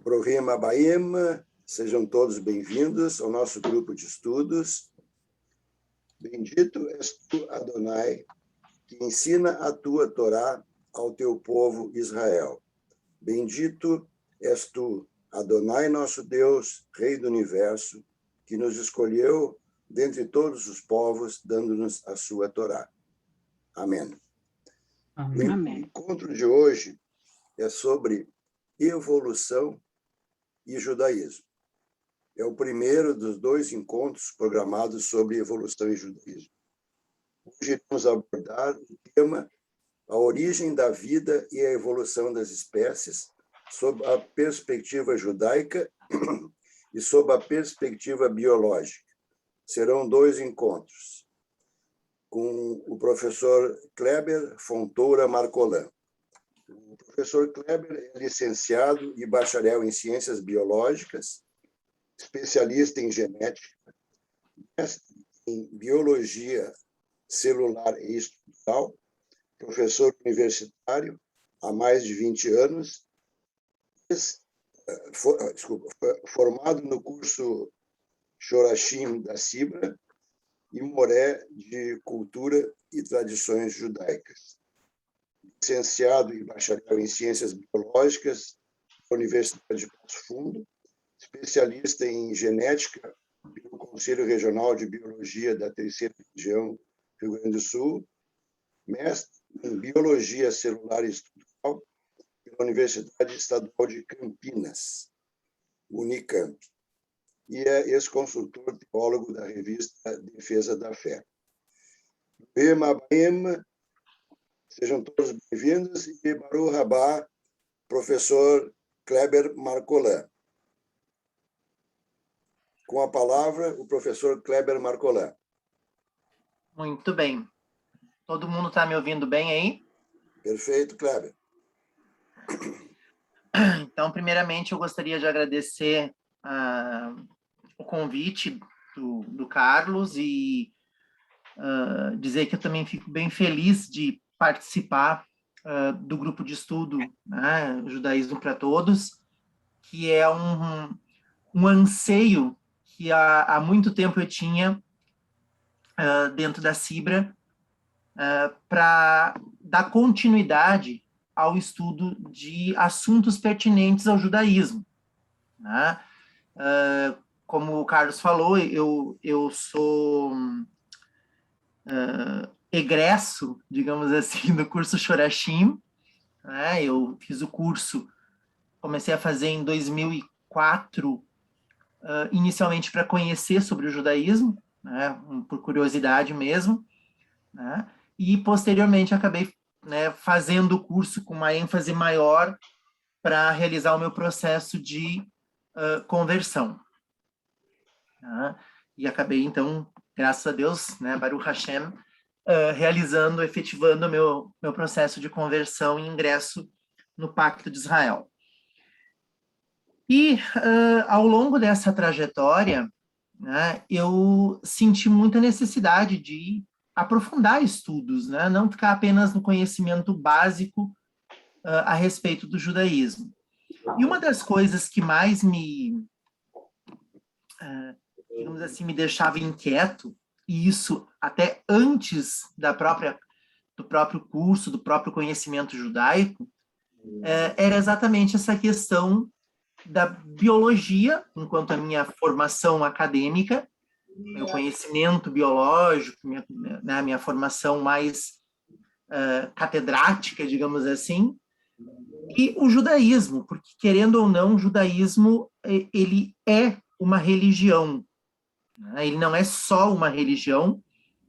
Brohim Abaim, sejam todos bem-vindos ao nosso grupo de estudos. Bendito és tu, Adonai, que ensina a tua Torá ao teu povo Israel. Bendito és tu, Adonai, nosso Deus, Rei do Universo, que nos escolheu dentre todos os povos, dando-nos a sua Torá. Amém. Amém. O encontro de hoje é sobre evolução e judaísmo. É o primeiro dos 2 encontros programados sobre evolução e judaísmo. Hoje iremos abordar o tema a origem da vida e a evolução das espécies sob a perspectiva judaica e sob a perspectiva biológica. Serão 2 encontros com o professor Kleber Fontoura Marcolan. O professor Kleber é licenciado e bacharel em Ciências Biológicas, especialista em genética, mestre em Biologia Celular e Estrutural, professor universitário há mais de 20 anos, formado no curso Shorashim da Sibra e Moré de Cultura e Tradições Judaicas. Licenciado e bacharel em Ciências Biológicas da Universidade de Passo Fundo, especialista em Genética pelo Conselho Regional de Biologia da 3ª Região Rio Grande do Sul, mestre em Biologia Celular e Estrutural pela Universidade Estadual de Campinas, Unicamp, e é ex-consultor teólogo da revista Defesa da Fé. Sejam todos bem-vindos e Baruch Rabá, professor Kleber Marcolan. Com a palavra, o professor Kleber Marcolan. Muito bem. Todo mundo está me ouvindo bem aí? Perfeito, Kleber. Então, primeiramente, eu gostaria de agradecer o convite do Carlos e dizer que eu também fico bem feliz de participar do grupo de estudo, né, Judaísmo para Todos, que é um anseio que há muito tempo eu tinha dentro da Sibra para dar continuidade ao estudo de assuntos pertinentes ao judaísmo, né? Como o Carlos falou, eu sou egresso, digamos assim, do curso Shorashim, né? Eu fiz o curso, comecei a fazer em 2004, inicialmente para conhecer sobre o judaísmo, né? Por curiosidade mesmo, né? E posteriormente acabei, né, fazendo o curso com uma ênfase maior para realizar o meu processo de conversão. Né? E acabei, então, graças a Deus, né, Baruch Hashem, efetivando o meu processo de conversão e ingresso no Pacto de Israel. E, ao longo dessa trajetória, né, eu senti muita necessidade de aprofundar estudos, né, não ficar apenas no conhecimento básico a respeito do judaísmo. E uma das coisas que mais digamos assim, me deixava inquieto, e isso até antes do próprio curso, do próprio conhecimento judaico, era exatamente essa questão da biologia, enquanto a minha formação acadêmica, meu conhecimento biológico, minha formação mais catedrática, digamos assim, e o judaísmo, porque, querendo ou não, o judaísmo ele é uma religião, né? Ele não é só uma religião,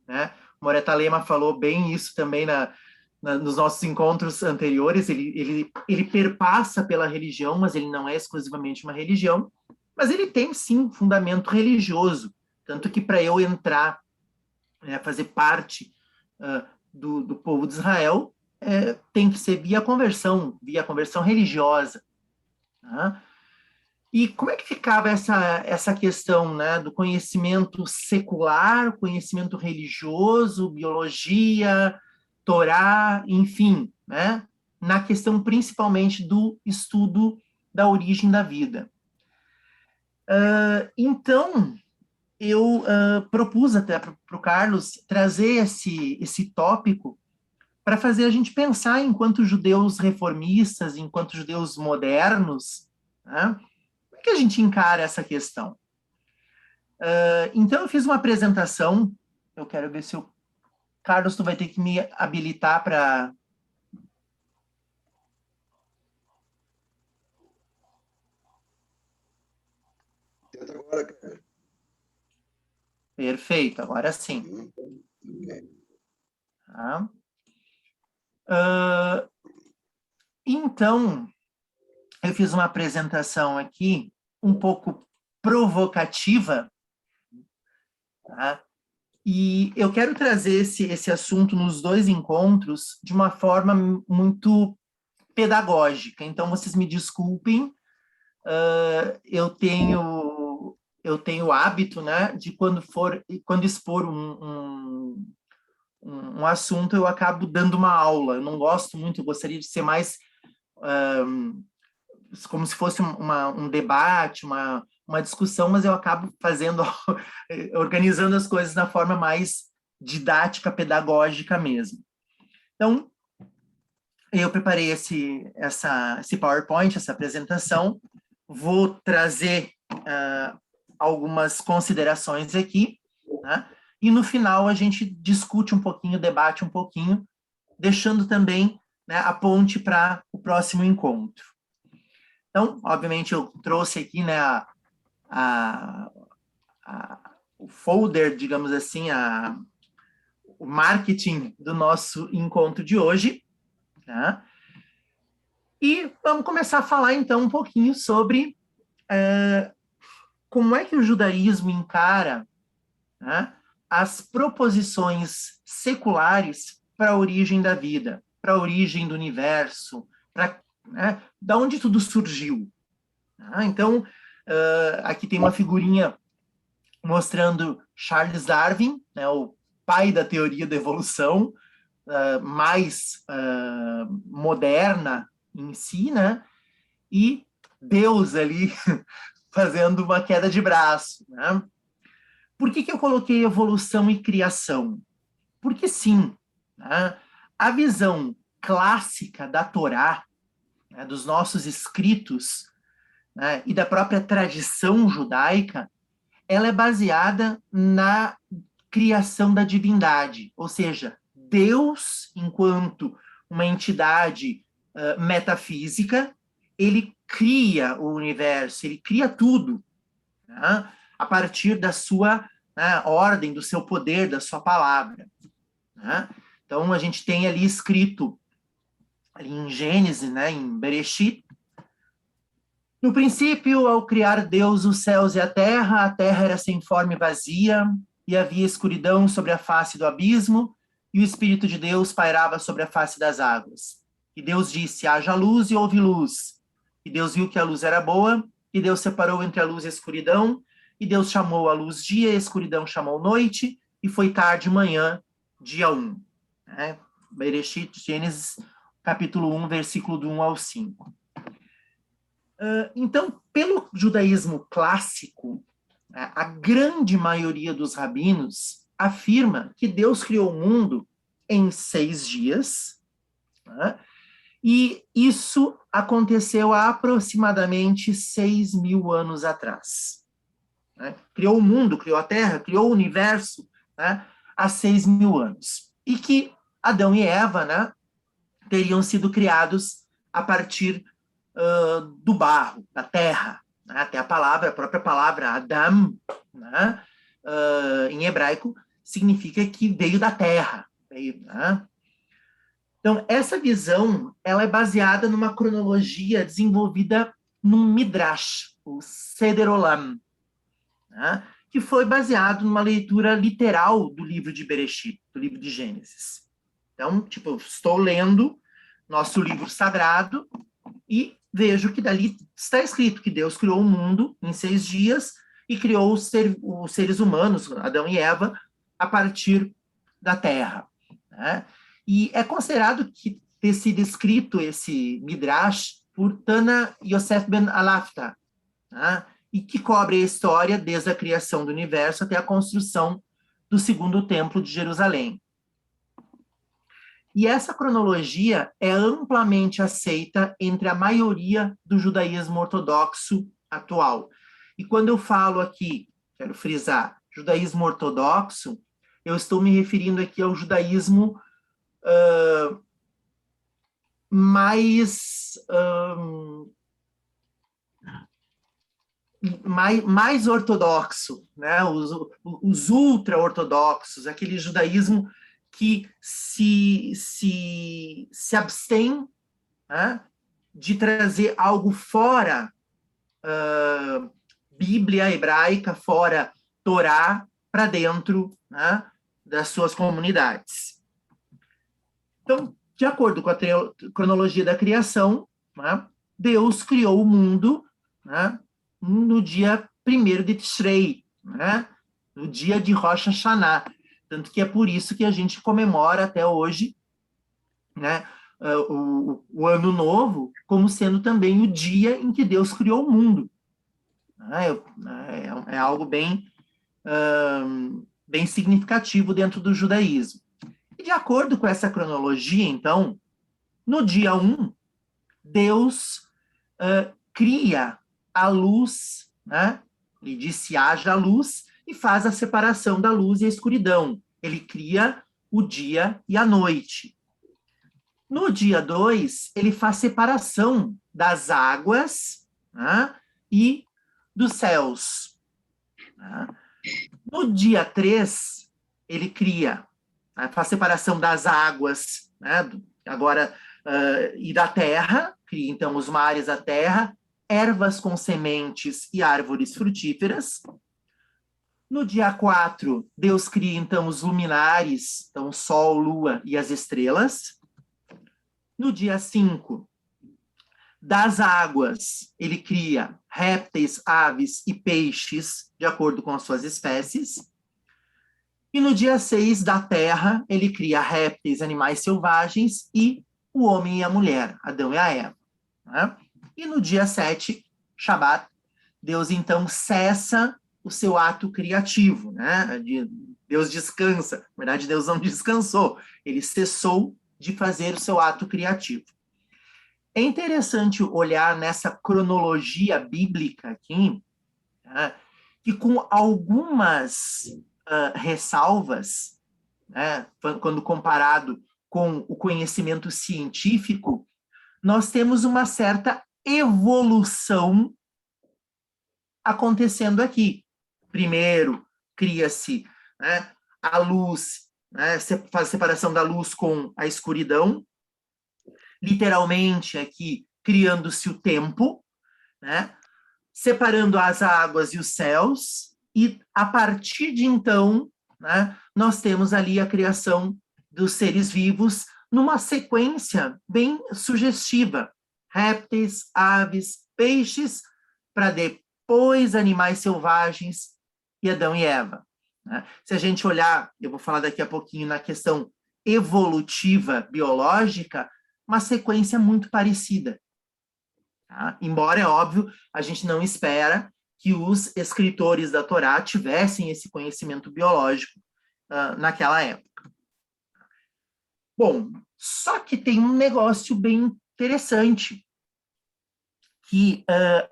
né? Moret Lema falou bem isso também nos nossos encontros anteriores, ele perpassa pela religião, mas ele não é exclusivamente uma religião, mas ele tem, sim, fundamento religioso, tanto que para eu entrar, fazer parte do povo de Israel, tem que ser via conversão religiosa. Né? E como é que ficava essa questão, né, do conhecimento secular, conhecimento religioso, biologia, Torá, enfim, né, na questão principalmente do estudo da origem da vida? Então, eu propus até para o Carlos trazer esse tópico para fazer a gente pensar, enquanto judeus reformistas, enquanto judeus modernos, né, como é que a gente encara essa questão? Então, eu fiz uma apresentação, eu quero ver se o Carlos, tu vai ter que me habilitar para... Tenta agora, cara. Perfeito, agora sim. Okay. Tá? Então, eu fiz uma apresentação aqui um pouco provocativa, tá? E eu quero trazer esse assunto nos dois encontros de uma forma muito pedagógica. Então, vocês me desculpem, eu tenho o hábito, né, de quando expor um assunto, eu acabo dando uma aula. Eu não gosto muito, eu gostaria de ser mais como se fosse um debate, uma discussão, mas eu acabo organizando as coisas da forma mais didática, pedagógica mesmo. Então, eu preparei esse PowerPoint, essa apresentação, vou trazer algumas considerações aqui, né? E no final a gente discute um pouquinho, debate um pouquinho, deixando também, né, a ponte para o próximo encontro. Então, obviamente, eu trouxe aqui, né, o folder, digamos assim, o marketing do nosso encontro de hoje, né? E vamos começar a falar, então, um pouquinho sobre como é que o judaísmo encara, né, as proposições seculares para a origem da vida, para a origem do universo, né, da onde tudo surgiu. Então, aqui tem uma figurinha mostrando Charles Darwin, né, o pai da teoria da evolução, mais moderna em si, né? E Deus ali fazendo uma queda de braço, né? Por que eu coloquei evolução e criação? Porque sim, né, a visão clássica da Torá, né, dos nossos escritos, né, e da própria tradição judaica, ela é baseada na criação da divindade, ou seja, Deus, enquanto uma entidade metafísica, ele cria o universo, ele cria tudo, né, a partir da sua, né, ordem, do seu poder, da sua palavra. Né? Então, a gente tem ali escrito, ali em Gênesis, né, em Bereshit, no princípio, ao criar Deus os céus e a terra era sem forma e vazia, e havia escuridão sobre a face do abismo, e o Espírito de Deus pairava sobre a face das águas. E Deus disse, haja luz, e houve luz. E Deus viu que a luz era boa, e Deus separou entre a luz e a escuridão, e Deus chamou a luz dia, e a escuridão chamou noite, e foi tarde e manhã, dia 1. Bereshit, Gênesis, capítulo 1, versículo do 1 ao 5. Então, pelo judaísmo clássico, a grande maioria dos rabinos afirma que Deus criou o mundo em 6 dias, né? E isso aconteceu há aproximadamente 6.000 anos atrás. Né? Criou o mundo, criou a Terra, criou o universo, né, há 6.000 anos. E que Adão e Eva, né, teriam sido criados a partir do barro, da terra. Né? Até a própria palavra Adam, né, em hebraico, significa que veio da terra. Né? Então, essa visão ela é baseada numa cronologia desenvolvida num Midrash, o Seder Olam, né, que foi baseado numa leitura literal do livro de Bereshit, do livro de Gênesis. Então, tipo, estou lendo nosso livro sagrado e vejo que dali está escrito que Deus criou o mundo em 6 dias e criou os seres humanos, Adão e Eva, a partir da terra, né? E é considerado que ter sido escrito esse Midrash por Tana Yosef ben Alafta, né? E que cobre a história desde a criação do universo até a construção do segundo templo de Jerusalém. E essa cronologia é amplamente aceita entre a maioria do judaísmo ortodoxo atual. E quando eu falo aqui, quero frisar, judaísmo ortodoxo, eu estou me referindo aqui ao judaísmo mais ortodoxo, né? Os ultra-ortodoxos, aquele judaísmo que se abstém, né, de trazer algo fora Bíblia hebraica, fora Torá, para dentro, né, das suas comunidades. Então, de acordo com a cronologia da criação, né, Deus criou o mundo, né, no dia 1º de Tishrei, né, no dia de Rosh Hashanah. Tanto que é por isso que a gente comemora até hoje, né, o Ano Novo como sendo também o dia em que Deus criou o mundo. É algo bem significativo dentro do judaísmo. E de acordo com essa cronologia, então, no dia 1, Deus cria a luz, né? Ele disse, haja luz, e faz a separação da luz e a escuridão. Ele cria o dia e a noite. No dia 2, ele faz separação das águas, né, e dos céus. Né? No dia 3, ele cria, né, faz separação das águas, né, agora, e da terra, cria então os mares, a terra, ervas com sementes e árvores frutíferas. No dia 4, Deus cria, então, os luminares, então, Sol, Lua e as estrelas. No dia 5, das águas, ele cria répteis, aves e peixes, de acordo com as suas espécies. E no dia 6, da terra, ele cria répteis, animais selvagens e o homem e a mulher, Adão e a Eva. Né? E no dia 7, Shabat, Deus, então, cessa o seu ato criativo, né? Deus descansa. Na verdade, Deus não descansou. Ele cessou de fazer o seu ato criativo. É interessante olhar nessa cronologia bíblica aqui, né, que com algumas ressalvas, né, quando comparado com o conhecimento científico, nós temos uma certa evolução acontecendo aqui. Primeiro, cria-se, né, a luz, né, faz a separação da luz com a escuridão, literalmente aqui, criando-se o tempo, né, separando as águas e os céus, e a partir de então, né, nós temos ali a criação dos seres vivos numa sequência bem sugestiva. Répteis, aves, peixes, para depois animais selvagens e Adão e Eva. Né? Se a gente olhar, eu vou falar daqui a pouquinho na questão evolutiva biológica, uma sequência muito parecida. Tá? Embora, é óbvio, a gente não espera que os escritores da Torá tivessem esse conhecimento biológico naquela época. Bom, só que tem um negócio bem interessante, que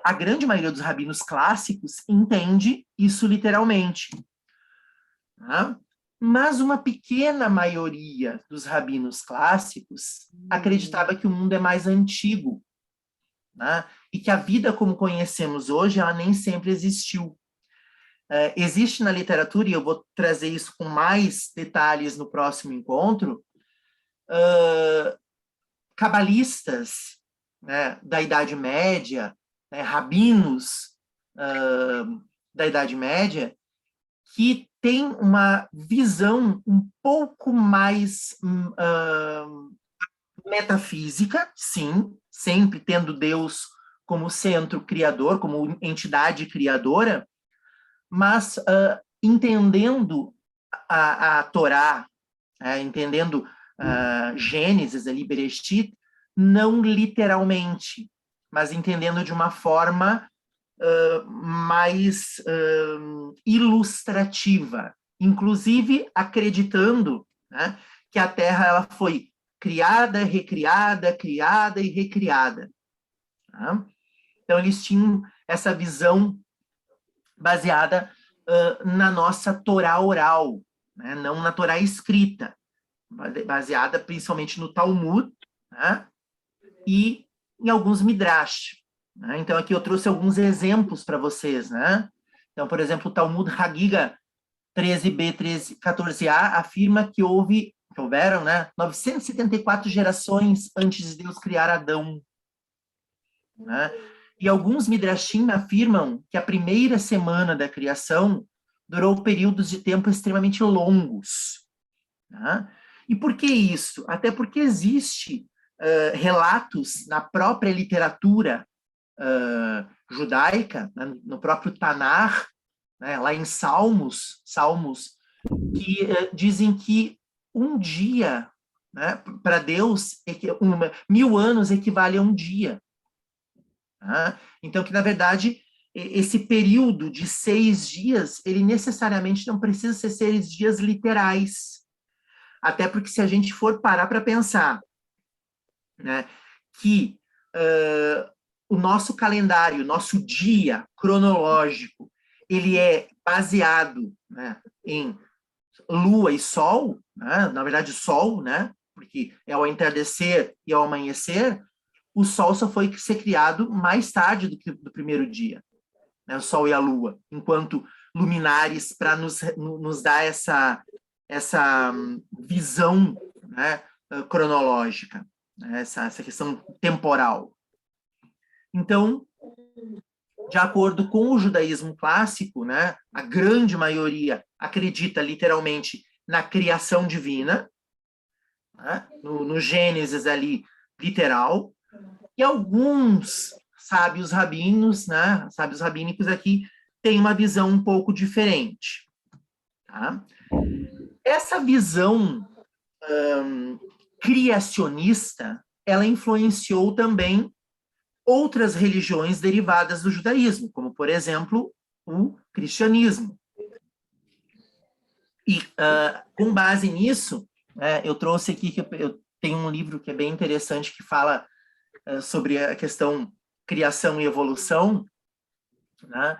a grande maioria dos rabinos clássicos entende isso literalmente. Tá? Mas uma pequena maioria dos rabinos clássicos acreditava que o mundo é mais antigo, né? E que a vida como conhecemos hoje, ela nem sempre existiu. Existe na literatura, e eu vou trazer isso com mais detalhes no próximo encontro, cabalistas, né, da Idade Média, né, rabinos da Idade Média, que tem uma visão um pouco mais metafísica, sim, sempre tendo Deus como centro criador, como entidade criadora, mas entendendo a Torá, entendendo Gênesis, ali, Bereshit, não literalmente, mas entendendo de uma forma mais ilustrativa, inclusive acreditando, né, que a Terra ela foi criada, recriada, criada e recriada. Tá? Então, eles tinham essa visão baseada na nossa Torá oral, né, não na Torá escrita, baseada principalmente no Talmud, né, e em alguns Midrash. Né? Então, aqui eu trouxe alguns exemplos para vocês. Né? Então, por exemplo, o Talmud Hagiga 13b, 14a afirma que houveram, né, 974 gerações antes de Deus criar Adão. Né? E alguns Midrashim afirmam que a primeira semana da criação durou períodos de tempo extremamente longos. Né? E por que isso? Até porque existe relatos na própria literatura judaica, né, no próprio Tanar, né, lá em Salmos, que dizem que um dia, né, para Deus, 1000 anos equivale a um dia. Tá? Então, que na verdade, esse período de 6 dias, ele necessariamente não precisa ser 6 dias literais. Até porque se a gente for parar para pensar, né, que o nosso calendário, nosso dia cronológico, ele é baseado, né, em lua e sol, né, na verdade sol, né, porque é ao entardecer e ao amanhecer, o sol só foi ser criado mais tarde do que do primeiro dia, né, o sol e a lua, enquanto luminares para nos dar essa visão, né, cronológica, né, essa questão temporal. Então, de acordo com o judaísmo clássico, né, a grande maioria acredita literalmente na criação divina, né, no Gênesis ali literal, e alguns sábios rabinos, né, sábios rabínicos aqui, têm uma visão um pouco diferente. Tá? Essa visão criacionista, ela influenciou também outras religiões derivadas do judaísmo, como, por exemplo, o cristianismo. E, com base nisso, eu trouxe aqui, que eu tenho um livro que é bem interessante, que fala sobre a questão criação e evolução, né,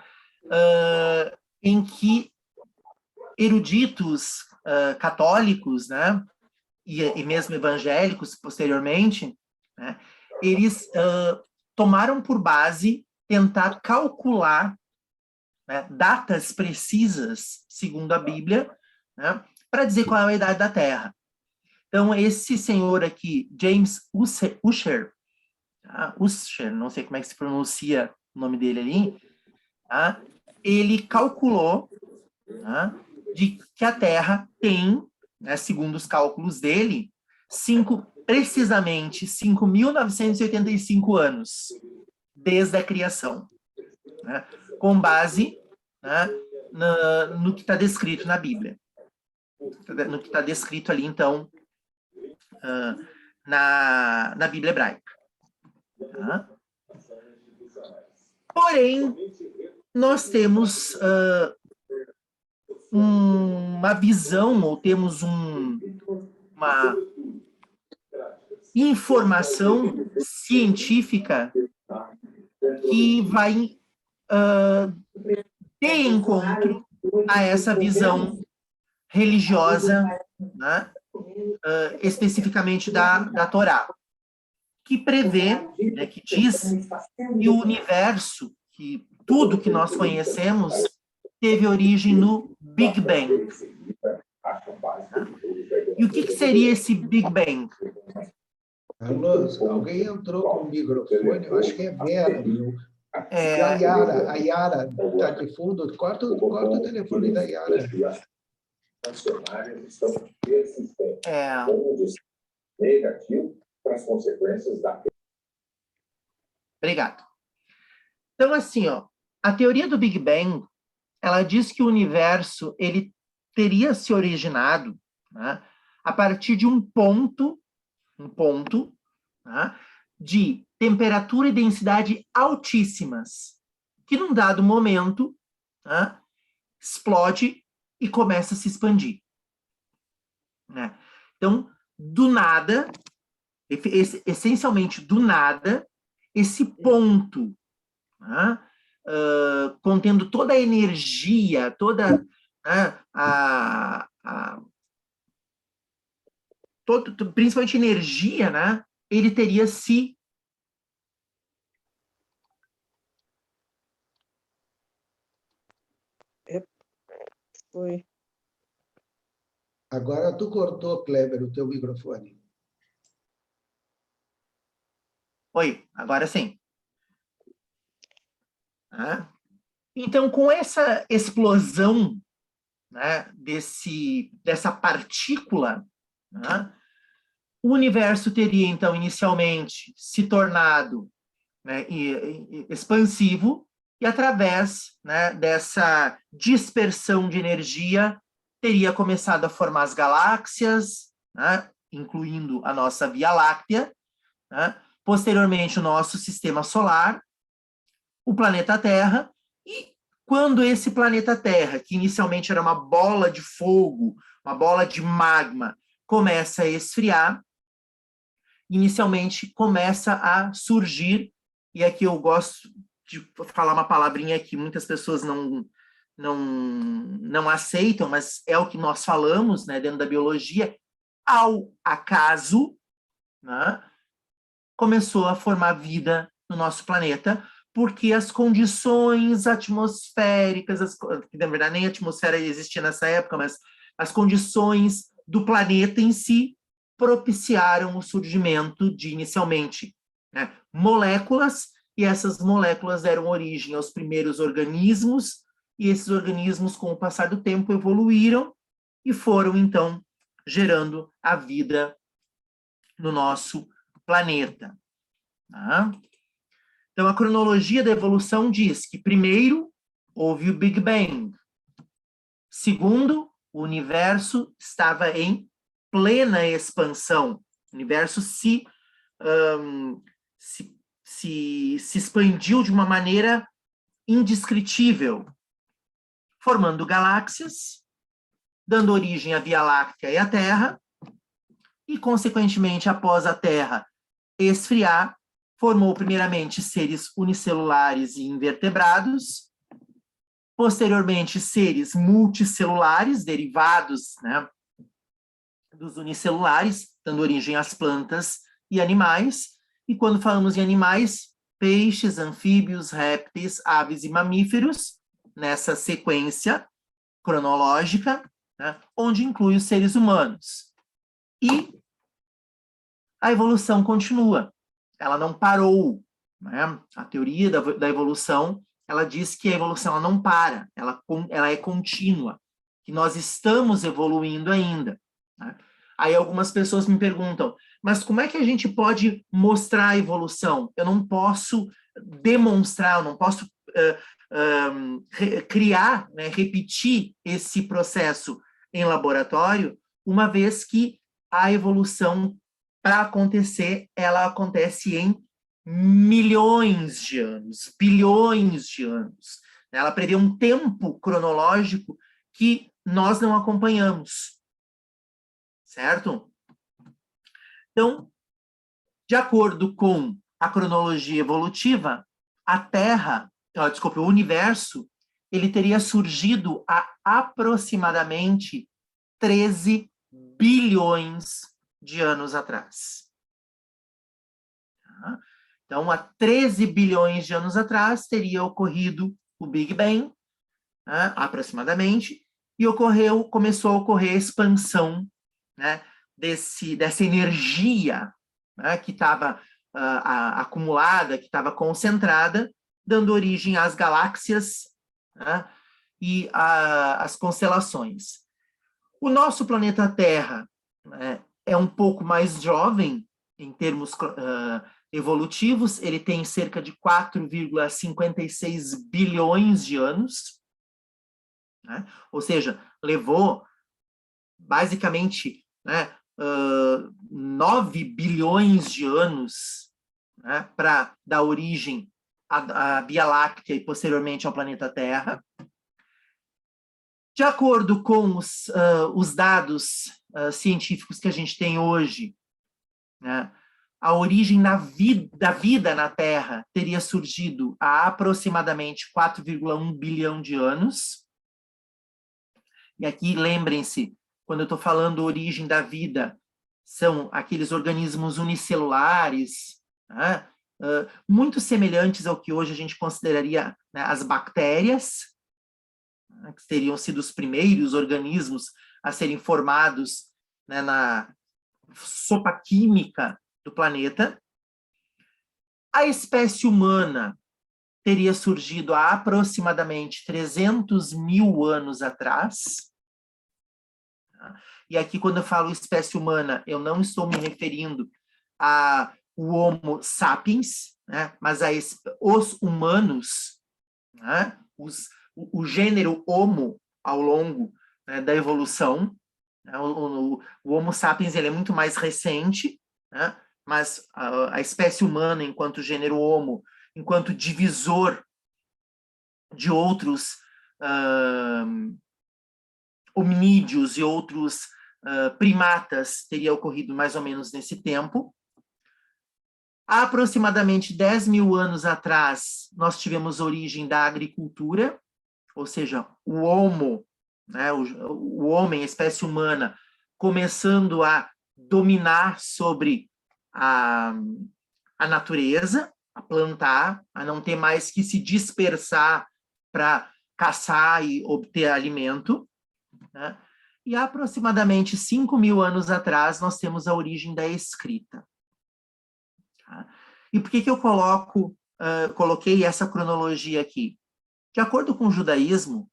em que eruditos católicos, né, e mesmo evangélicos, posteriormente, né, eles tomaram por base tentar calcular, né, datas precisas, segundo a Bíblia, né, para dizer qual é a idade da Terra. Então, esse senhor aqui, James Ussher, tá? Ussher, não sei como é que se pronuncia o nome dele ali, tá? Ele calculou, tá, de que a Terra tem, né, segundo os cálculos dele, precisamente 5.985 anos desde a criação, né, com base, né, no que está descrito na Bíblia, no que está descrito ali, então, na Bíblia hebraica. Tá? Porém, nós temos uma visão, ou temos uma informação científica que vai ter encontro a essa visão religiosa, né, especificamente da Torá, que prevê, né, que diz que o universo, que tudo que nós conhecemos, teve origem no Big Bang. E o que seria esse Big Bang? Carlos, alguém entrou com o microfone, eu acho que é Vera, viu? A Yara está de fundo, corta o telefone da Yara. Negativo para as consequências da... Obrigado. Então, assim, ó, a teoria do Big Bang, ela diz que o universo ele teria se originado, né, a partir de um ponto, né, de temperatura e densidade altíssimas, que num dado momento, né, explode e começa a se expandir. Né? Então, do nada, essencialmente do nada, esse ponto, né, contendo toda a energia, toda, né, principalmente energia, né, ele teria se Foi. Agora tu cortou, Kleber, o teu microfone. Oi, agora sim. Então, com essa explosão, né, dessa partícula, né, o universo teria, então, inicialmente se tornado, né, expansivo, e através, né, dessa dispersão de energia, teria começado a formar as galáxias, né, incluindo a nossa Via Láctea, né, posteriormente o nosso sistema solar, o planeta Terra, e quando esse planeta Terra, que inicialmente era uma bola de fogo, uma bola de magma, começa a esfriar, inicialmente começa a surgir, e aqui eu gosto de falar uma palavrinha que muitas pessoas não aceitam, mas é o que nós falamos, né, dentro da biologia, ao acaso, né, começou a formar vida no nosso planeta, porque as condições atmosféricas, que na verdade nem a atmosfera existia nessa época, mas as condições do planeta em si propiciaram o surgimento de, inicialmente, né, moléculas, e essas moléculas deram origem aos primeiros organismos, e esses organismos, com o passar do tempo, evoluíram e foram, então, gerando a vida no nosso planeta. Tá? Então, a cronologia da evolução diz que, primeiro, houve o Big Bang. Segundo, o universo estava em plena expansão. O universo se expandiu de uma maneira indescritível, formando galáxias, dando origem à Via Láctea e à Terra, e, consequentemente, após a Terra esfriar, formou primeiramente seres unicelulares e invertebrados, posteriormente seres multicelulares, derivados, né, dos unicelulares, dando origem às plantas e animais, e quando falamos em animais, peixes, anfíbios, répteis, aves e mamíferos, nessa sequência cronológica, né, onde inclui os seres humanos. E a evolução continua, ela não parou, né? A teoria da evolução, ela diz que a evolução ela não para, ela é contínua, que nós estamos evoluindo ainda. Né? Aí algumas pessoas me perguntam, mas como é que a gente pode mostrar a evolução? Eu não posso demonstrar, eu não posso criar, né, repetir esse processo em laboratório, uma vez que a evolução, para acontecer, ela acontece em milhões de anos, bilhões de anos. Ela prevê um tempo cronológico que nós não acompanhamos. Certo? Então, de acordo com a cronologia evolutiva, a Terra, o universo, ele teria surgido há aproximadamente 13 bilhões de anos atrás. Então, há 13 bilhões de anos atrás, teria ocorrido o Big Bang, né, aproximadamente, e começou a ocorrer a expansão, né, dessa energia, né, que estava acumulada, que estava concentrada, dando origem às galáxias, né, e às constelações. O nosso planeta Terra, né, é um pouco mais jovem em termos evolutivos, ele tem cerca de 4,56 bilhões de anos, né? Ou seja, levou basicamente, né, 9 bilhões de anos, né, para dar origem à Via Láctea e posteriormente ao planeta Terra. De acordo com os dados científicos que a gente tem hoje, né, a origem da vida na Terra teria surgido há aproximadamente 4,1 bilhão de anos. E aqui, lembrem-se, quando eu estou falando origem da vida, são aqueles organismos unicelulares, né, muito semelhantes ao que hoje a gente consideraria, né, as bactérias, né, que teriam sido os primeiros organismos a serem formados, né, na sopa química do planeta. A espécie humana teria surgido há aproximadamente 300 mil anos atrás. E aqui, quando eu falo espécie humana, eu não estou me referindo ao Homo sapiens, né, mas os humanos, né, o gênero Homo ao longo, né, da evolução. Né, o Homo sapiens ele é muito mais recente, né, mas a espécie humana, enquanto gênero Homo, enquanto divisor de outros hominídeos e outros primatas, teria ocorrido mais ou menos nesse tempo. Há aproximadamente 10 mil anos atrás, nós tivemos origem da agricultura, ou seja, o Homo, né, o homem, a espécie humana, começando a dominar sobre a natureza, a plantar, a não ter mais que se dispersar para caçar e obter alimento, né? E há aproximadamente 5 mil anos atrás, nós temos a origem da escrita. Tá? E por que eu coloquei essa cronologia aqui? De acordo com o judaísmo,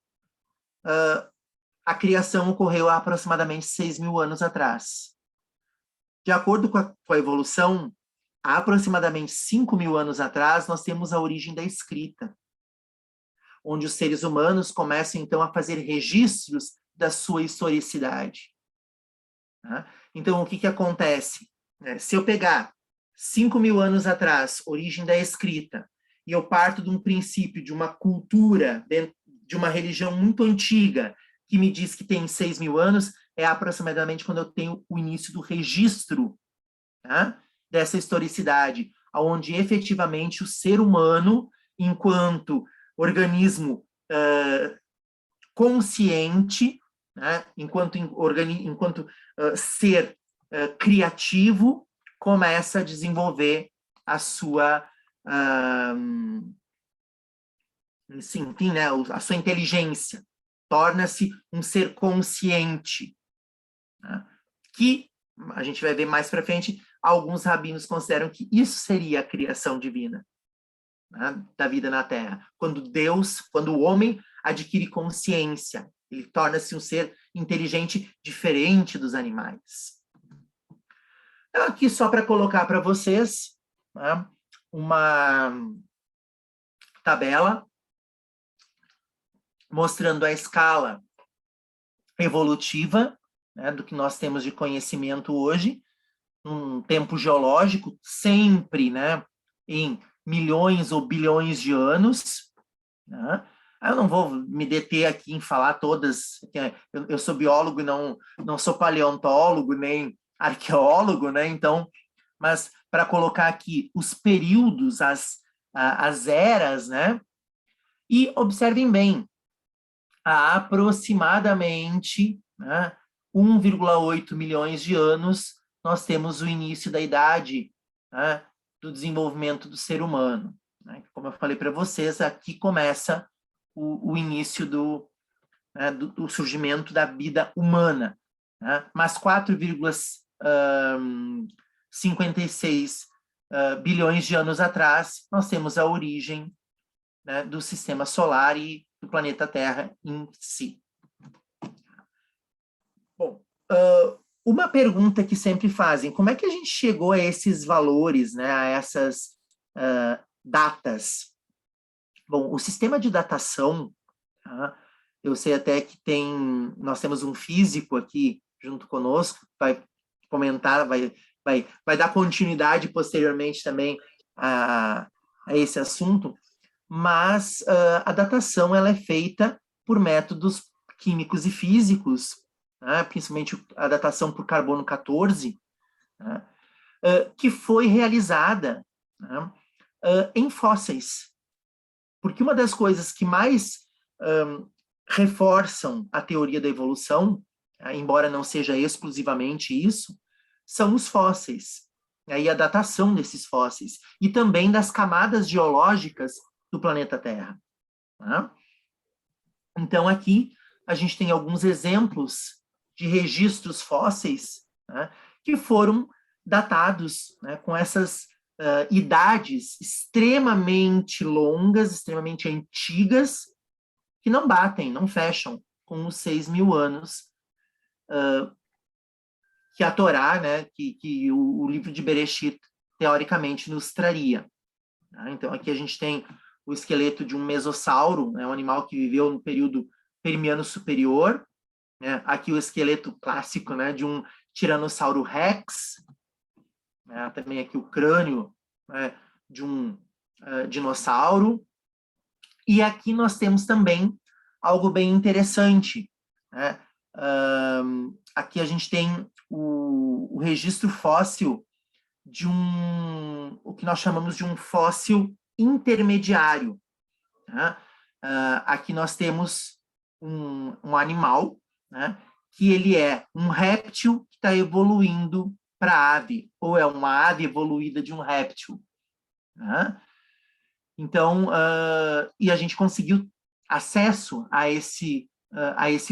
a criação ocorreu há aproximadamente 6 mil anos atrás. De acordo com a evolução, há aproximadamente 5 mil anos atrás, nós temos a origem da escrita, onde os seres humanos começam, então, a fazer registros da sua historicidade. Então, o que acontece? Se eu pegar 5 mil anos atrás, origem da escrita, e eu parto de um princípio, de uma cultura, de uma religião muito antiga, que me diz que tem 6 mil anos, é aproximadamente quando eu tenho o início do registro, tá, dessa historicidade, onde efetivamente o ser humano, enquanto organismo consciente, né, enquanto ser criativo, começa a desenvolver a sua enfim, né, a sua inteligência, torna-se um ser consciente, né, que a gente vai ver mais para frente, alguns rabinos consideram que isso seria a criação divina, né, da vida na Terra. Quando o homem adquire consciência, ele torna-se um ser inteligente diferente dos animais. Então, aqui só para colocar para vocês, né, uma tabela mostrando a escala evolutiva, né, do que nós temos de conhecimento hoje, num tempo geológico, sempre, né, em milhões ou bilhões de anos, né? Eu não vou me deter aqui em falar todas, eu sou biólogo e não sou paleontólogo, nem arqueólogo, né? Então, mas para colocar aqui os períodos, as eras, né? E observem bem, há aproximadamente, né, 1,8 milhões de anos, nós temos o início da idade, né, do desenvolvimento do ser humano. Né? Como eu falei para vocês, aqui começa o início do surgimento da vida humana. Né? Mas 4,56 bilhões de anos atrás, nós temos a origem, né, do sistema solar e do planeta Terra em si. Bom, uma pergunta que sempre fazem, como é que a gente chegou a esses valores, né, a essas datas? Bom, o sistema de datação, tá? Eu sei até que nós temos um físico aqui junto conosco, vai comentar, vai dar continuidade posteriormente também a esse assunto, mas a datação ela é feita por métodos químicos e físicos, né, principalmente a datação por carbono 14, né, que foi realizada, né, em fósseis. Porque uma das coisas que mais reforçam a teoria da evolução, embora não seja exclusivamente isso, são os fósseis, e a datação desses fósseis, e também das camadas geológicas do planeta Terra. Tá? Então, aqui, a gente tem alguns exemplos de registros fósseis, né, que foram datados, né, com essas idades extremamente longas, extremamente antigas, que não batem, não fecham com os 6.000 anos que a Torá, né, que o livro de Bereshit, teoricamente, nos traria. Tá? Então, aqui a gente tem o esqueleto de um mesossauro, né, um animal que viveu no período Permiano Superior, né? Aqui o esqueleto clássico, né, de um Tiranossauro Rex, né? Também aqui o crânio, né, de um dinossauro. E aqui nós temos também algo bem interessante, né? Aqui a gente tem o registro fóssil de o que nós chamamos de um fóssil intermediário. Né? Aqui nós temos um animal, né, que ele é um réptil que está evoluindo para ave, ou é uma ave evoluída de um réptil. Né? Então, e a gente conseguiu acesso a esse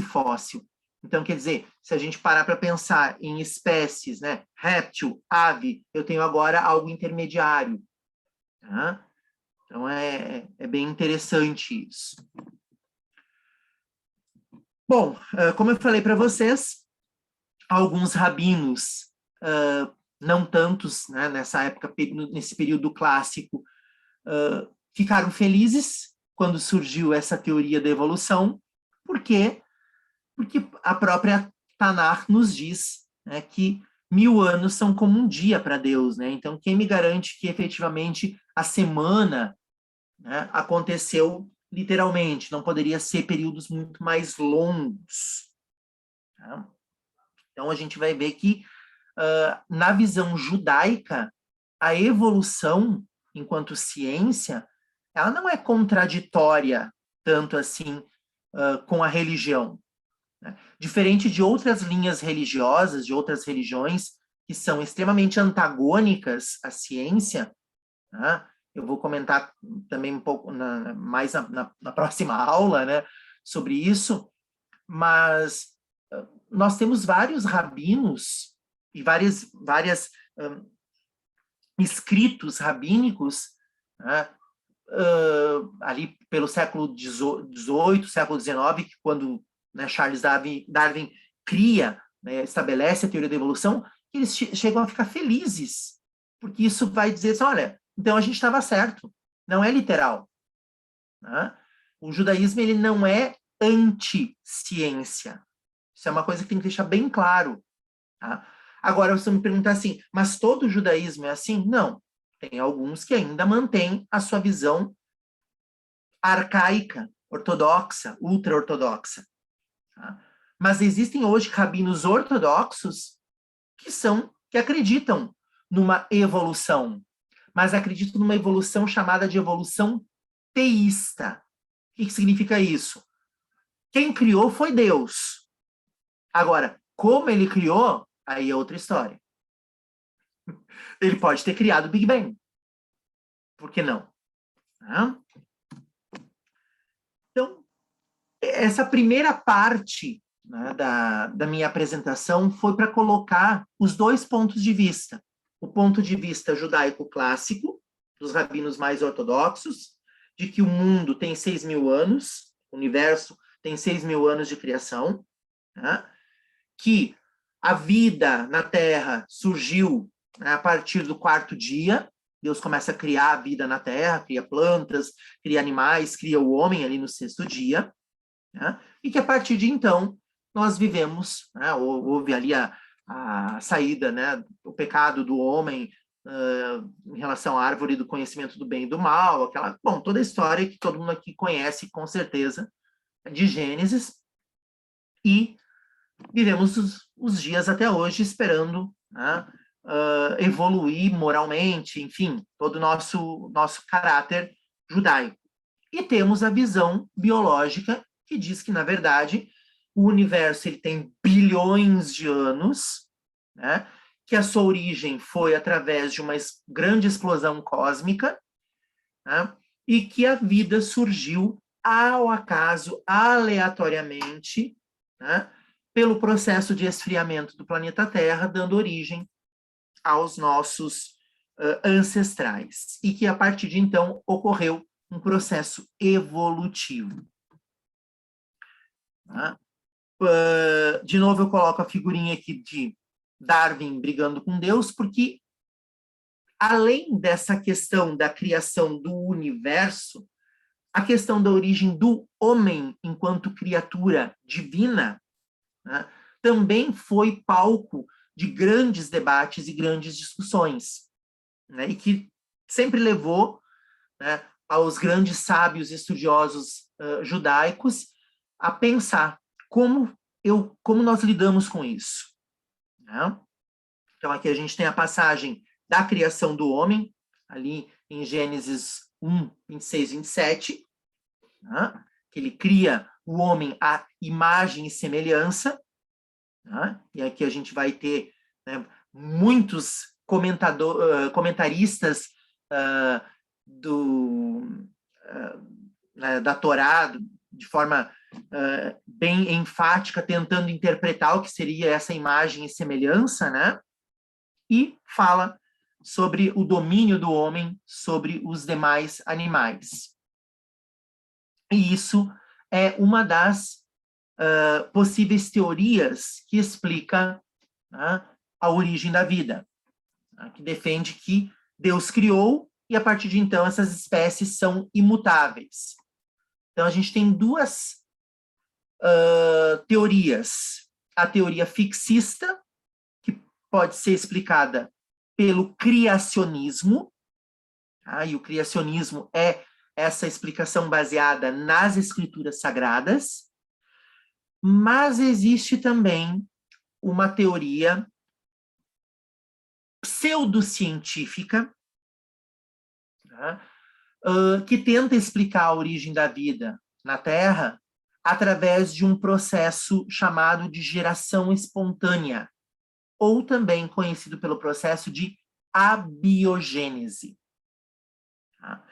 fóssil. Então, quer dizer, se a gente parar para pensar em espécies, né, réptil, ave, eu tenho agora algo intermediário. Tá? Então, é bem interessante isso. Bom, como eu falei para vocês, alguns rabinos, não tantos, né, nessa época, nesse período clássico, ficaram felizes quando surgiu essa teoria da evolução. Por quê? Porque a própria Tanakh nos diz, né, que 1.000 anos são como um dia para Deus, né? Então, quem me garante que efetivamente a semana, né, aconteceu literalmente? Não poderia ser períodos muito mais longos. Tá? Então, a gente vai ver que, na visão judaica, a evolução, enquanto ciência, ela não é contraditória tanto assim com a religião. Né? Diferente de outras linhas religiosas, de outras religiões, que são extremamente antagônicas à ciência, né? Eu vou comentar também um pouco mais na próxima aula, né, sobre isso, mas nós temos vários rabinos e várias escritos rabínicos, né, ali pelo século XVIII, século XIX, que quando, né, Charles Darwin cria, né, estabelece a teoria da evolução, eles chegam a ficar felizes, porque isso vai dizer assim, olha, então a gente estava certo, não é literal. Né? O judaísmo ele não é anti-ciência. Isso é uma coisa que tem que deixar bem claro. Tá? Agora, você me perguntar assim, mas todo o judaísmo é assim? Não. Tem alguns que ainda mantêm a sua visão arcaica, ortodoxa, ultra-ortodoxa. Tá? Mas existem hoje rabinos ortodoxos que acreditam numa evolução, mas acreditam numa evolução chamada de evolução teísta. O que significa isso? Quem criou foi Deus. Agora, como ele criou, aí é outra história. Ele pode ter criado o Big Bang. Por que não? Então, essa primeira parte, né, da minha apresentação foi para colocar os dois pontos de vista. O ponto de vista judaico clássico, dos rabinos mais ortodoxos, de que o mundo tem 6.000 anos, o universo tem 6.000 anos de criação, né, que A vida na Terra surgiu, né, a partir do 4º dia. Deus começa a criar a vida na Terra, cria plantas, cria animais, cria o homem ali no 6º dia, né? E que a partir de então nós vivemos, né, houve ali a saída, né, o pecado do homem em relação à árvore do conhecimento do bem e do mal, toda a história que todo mundo aqui conhece com certeza, de Gênesis, e vivemos os dias até hoje esperando, né, evoluir moralmente, enfim, todo o nosso caráter judaico. E temos a visão biológica que diz que, na verdade, o universo ele tem bilhões de anos, né, que a sua origem foi através de uma grande explosão cósmica, né, e que a vida surgiu ao acaso, aleatoriamente, né, pelo processo de esfriamento do planeta Terra, dando origem aos nossos ancestrais. E que, a partir de então, ocorreu um processo evolutivo. Tá? De novo, eu coloco a figurinha aqui de Darwin brigando com Deus, porque, além dessa questão da criação do universo, a questão da origem do homem enquanto criatura divina, né, também foi palco de grandes debates e grandes discussões, né, e que sempre levou, né, aos grandes sábios estudiosos judaicos a pensar como nós lidamos com isso. Né? Então, aqui a gente tem a passagem da criação do homem, ali em Gênesis 1, 26, 27, né? Que ele cria o homem à imagem e semelhança, né? E aqui a gente vai ter, né, muitos comentaristas da Torá, de forma bem enfática, tentando interpretar o que seria essa imagem e semelhança, né? E fala sobre o domínio do homem sobre os demais animais. E isso é uma das possíveis teorias que explica, né, a origem da vida, né, que defende que Deus criou e, a partir de então, essas espécies são imutáveis. Então, a gente tem duas teorias. A teoria fixista, que pode ser explicada pelo criacionismo, tá? E o criacionismo é essa explicação baseada nas escrituras sagradas, mas existe também uma teoria pseudocientífica, tá? Que tenta explicar a origem da vida na Terra através de um processo chamado de geração espontânea, ou também conhecido pelo processo de abiogênese. Tá?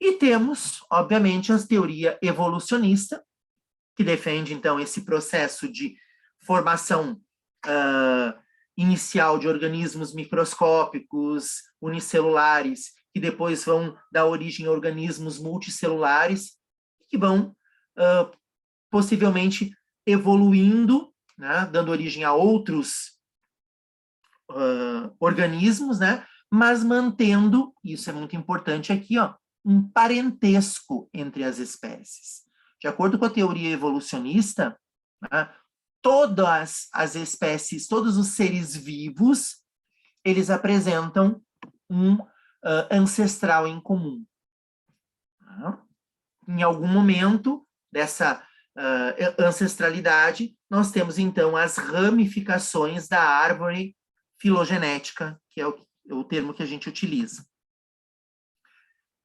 E temos, obviamente, a teoria evolucionista, que defende, então, esse processo de formação inicial de organismos microscópicos, unicelulares, que depois vão dar origem a organismos multicelulares, que vão possivelmente evoluindo, né, dando origem a outros organismos, né, mas mantendo, isso é muito importante aqui, ó, um parentesco entre as espécies. De acordo com a teoria evolucionista, né, todas as espécies, todos os seres vivos, eles apresentam um ancestral em comum. Em algum momento dessa ancestralidade, nós temos, então, as ramificações da árvore filogenética, que é o termo que a gente utiliza.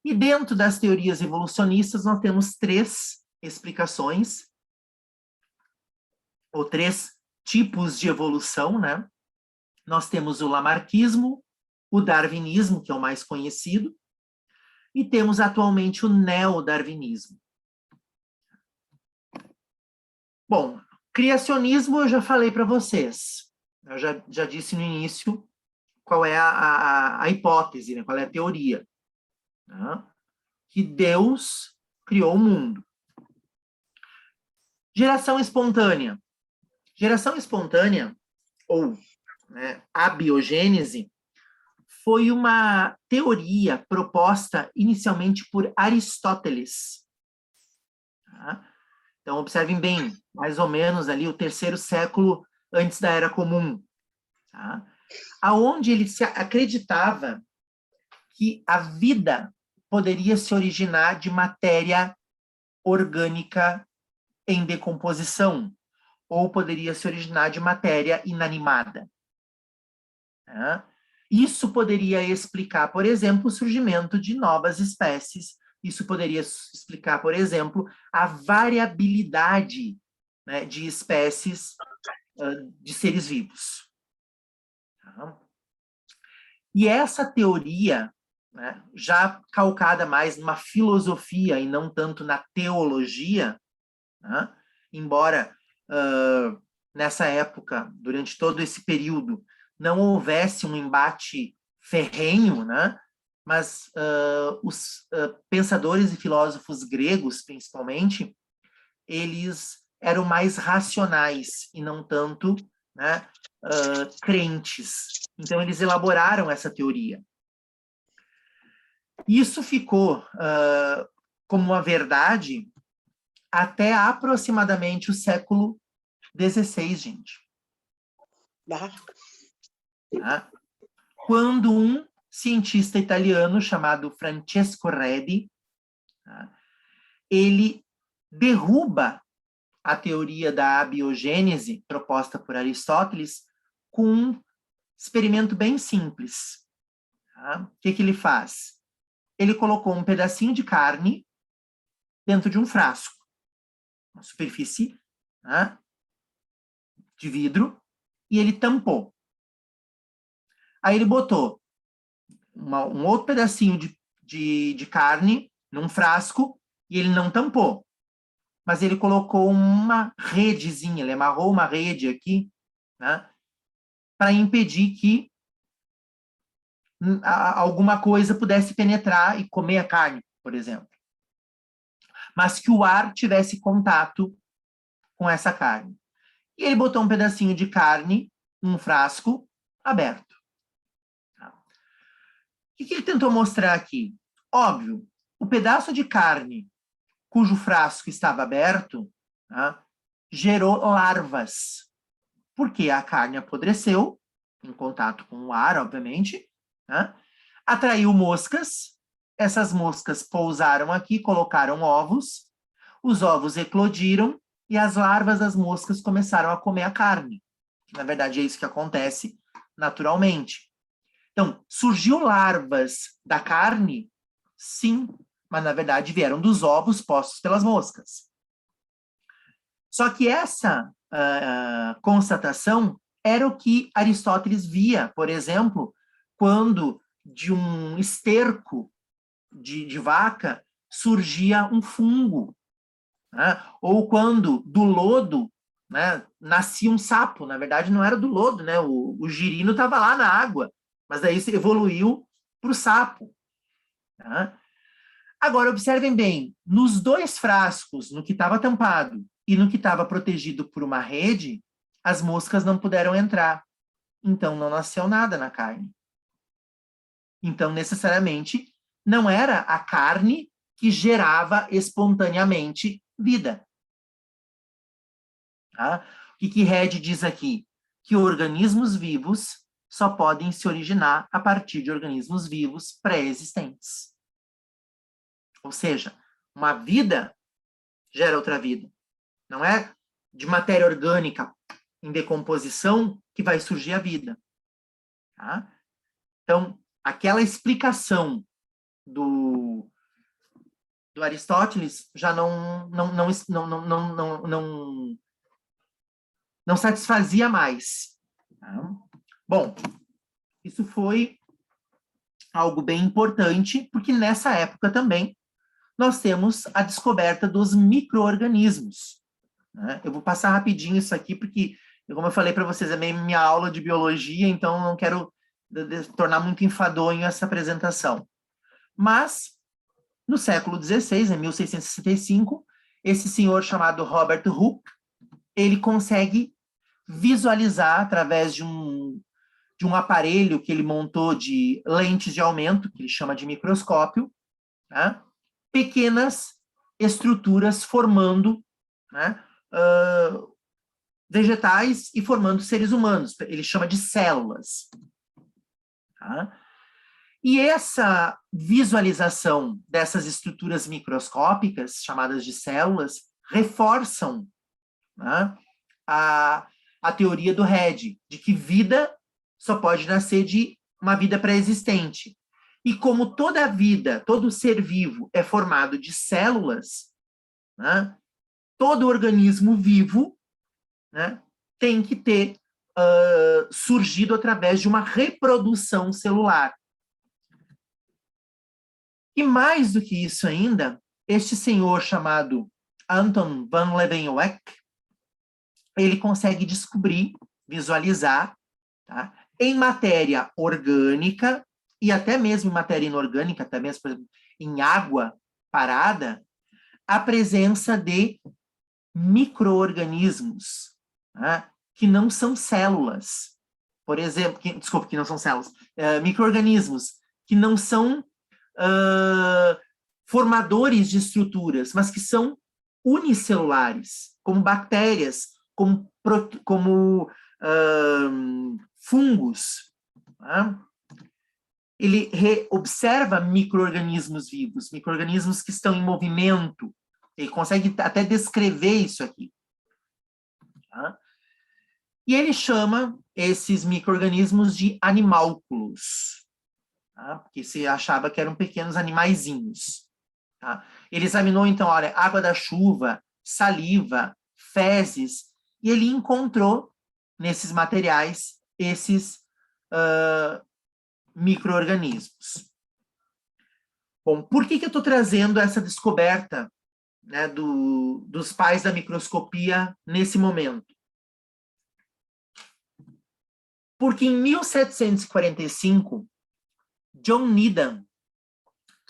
E dentro das teorias evolucionistas, nós temos 3 explicações, ou 3 tipos de evolução, né? Nós temos o lamarquismo, o darwinismo, que é o mais conhecido, e temos atualmente o neodarwinismo. Bom, criacionismo eu já falei para vocês. Eu já disse no início qual é a hipótese, né? Qual é a teoria. Né? Que Deus criou o mundo. Geração espontânea. Geração espontânea, ou, né, abiogênese, foi uma teoria proposta inicialmente por Aristóteles. Tá? Então, observem bem, mais ou menos ali o 3º século antes da Era Comum, tá? Aonde ele se acreditava que a vida poderia se originar de matéria orgânica em decomposição, ou poderia se originar de matéria inanimada. Tá? Isso poderia explicar, por exemplo, o surgimento de novas espécies. Isso poderia explicar, por exemplo, a variabilidade, né, de espécies de seres vivos. Tá? E essa teoria, né, já calcada mais numa filosofia e não tanto na teologia, né, embora nessa época, durante todo esse período, não houvesse um embate ferrenho, né? Mas os pensadores e filósofos gregos, principalmente, eles eram mais racionais e não tanto, né, crentes. Então, eles elaboraram essa teoria. Isso ficou como uma verdade até aproximadamente o século XVI, gente. Tá? Quando um cientista italiano chamado Francesco Redi, tá, ele derruba a teoria da abiogênese proposta por Aristóteles com um experimento bem simples. Tá? O que ele faz? Ele colocou um pedacinho de carne dentro de um frasco, uma superfície, tá, de vidro, e ele tampou. Aí ele botou um outro pedacinho de carne num frasco e ele não tampou. Mas ele colocou uma redezinha, ele amarrou uma rede aqui, né, para impedir que alguma coisa pudesse penetrar e comer a carne, por exemplo. Mas que o ar tivesse contato com essa carne. E ele botou um pedacinho de carne num frasco aberto. O que ele tentou mostrar aqui? Óbvio, o pedaço de carne cujo frasco estava aberto, tá, gerou larvas, porque a carne apodreceu, em contato com o ar, obviamente, tá, atraiu moscas, essas moscas pousaram aqui, colocaram ovos, os ovos eclodiram e as larvas das moscas começaram a comer a carne. Na verdade, é isso que acontece naturalmente. Então, surgiu larvas da carne? Sim, mas na verdade vieram dos ovos postos pelas moscas. Só que essa constatação era o que Aristóteles via, por exemplo, quando de um esterco de vaca surgia um fungo, né? Ou quando do lodo, né, nascia um sapo. Na verdade, não era do lodo, né? O girino estava lá na água, mas daí se evoluiu para o sapo. Tá? Agora, observem bem, nos dois frascos, no que estava tampado e no que estava protegido por uma rede, as moscas não puderam entrar. Então, não nasceu nada na carne. Então, necessariamente, não era a carne que gerava espontaneamente vida. Tá? O que Redi diz aqui? Que organismos vivos só podem se originar a partir de organismos vivos pré-existentes. Ou seja, uma vida gera outra vida. Não é de matéria orgânica em decomposição que vai surgir a vida. Tá? Então, aquela explicação do Aristóteles já não satisfazia mais. Tá? Bom, isso foi algo bem importante, porque nessa época também nós temos a descoberta dos micro-organismos. Né? Eu vou passar rapidinho isso aqui, porque, como eu falei para vocês, é minha aula de biologia, então não quero tornar muito enfadonho essa apresentação. Mas, no século XVI, em 1665, esse senhor chamado Robert Hooke, ele consegue visualizar através de um aparelho que ele montou de lentes de aumento, que ele chama de microscópio, tá? Pequenas estruturas formando, né, vegetais e formando seres humanos. Ele chama de células. Tá? E essa visualização dessas estruturas microscópicas, chamadas de células, reforçam, né, a teoria do Redd, de que vida só pode nascer de uma vida pré-existente. E como toda vida, todo ser vivo é formado de células, né, todo organismo vivo, né, tem que ter surgido através de uma reprodução celular. E mais do que isso ainda, este senhor chamado Anton van Leeuwenhoek, ele consegue descobrir, visualizar, tá, em matéria orgânica e até mesmo em matéria inorgânica, até mesmo, por exemplo, em água parada, a presença de micro-organismos, tá, que não são células. Por exemplo, que não são células, micro-organismos que não são formadores de estruturas, mas que são unicelulares, como bactérias, como fungos. Tá? Ele observa micro-organismos vivos, micro-organismos que estão em movimento. Ele consegue até descrever isso aqui. Tá? E ele chama esses micro-organismos de animálculos, tá? Porque se achava que eram pequenos animaizinhos. Tá? Ele examinou, então, olha, água da chuva, saliva, fezes, e ele encontrou nesses materiais esses micro-organismos. Bom, por que eu estou trazendo essa descoberta, né, dos pais da microscopia nesse momento? Porque em 1745, John Needham,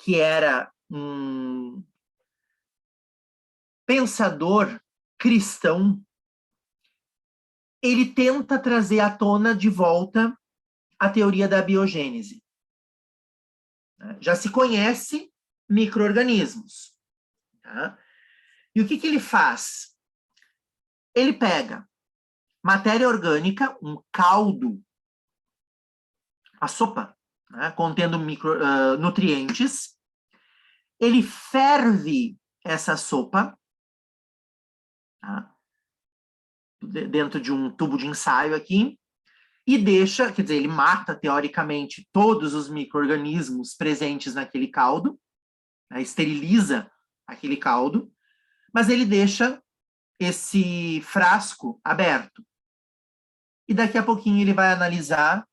que era um pensador cristão, ele tenta trazer à tona de volta a teoria da biogênese. Já se conhece micro-organismos. Tá? E o que ele faz? Ele pega matéria orgânica, um caldo, a sopa, né, contendo nutrientes, ele ferve essa sopa, tá, dentro de um tubo de ensaio aqui, e deixa, quer dizer, ele mata, teoricamente, todos os micro-organismos presentes naquele caldo, né, esteriliza aquele caldo, mas ele deixa esse frasco aberto. E daqui a pouquinho ele vai analisar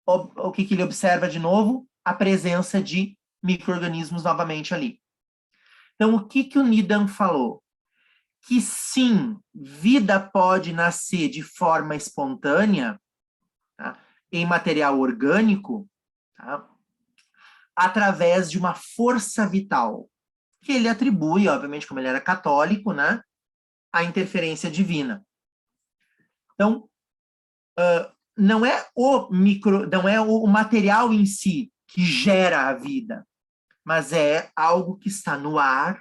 o que ele observa de novo, a presença de micro-organismos novamente ali. Então, o que o Needham falou? Que sim, vida pode nascer de forma espontânea, tá, em material orgânico, tá, através de uma força vital, que ele atribui, obviamente, como ele era católico, né, à interferência divina. Então, não é o material em si que gera a vida, mas é algo que está no ar,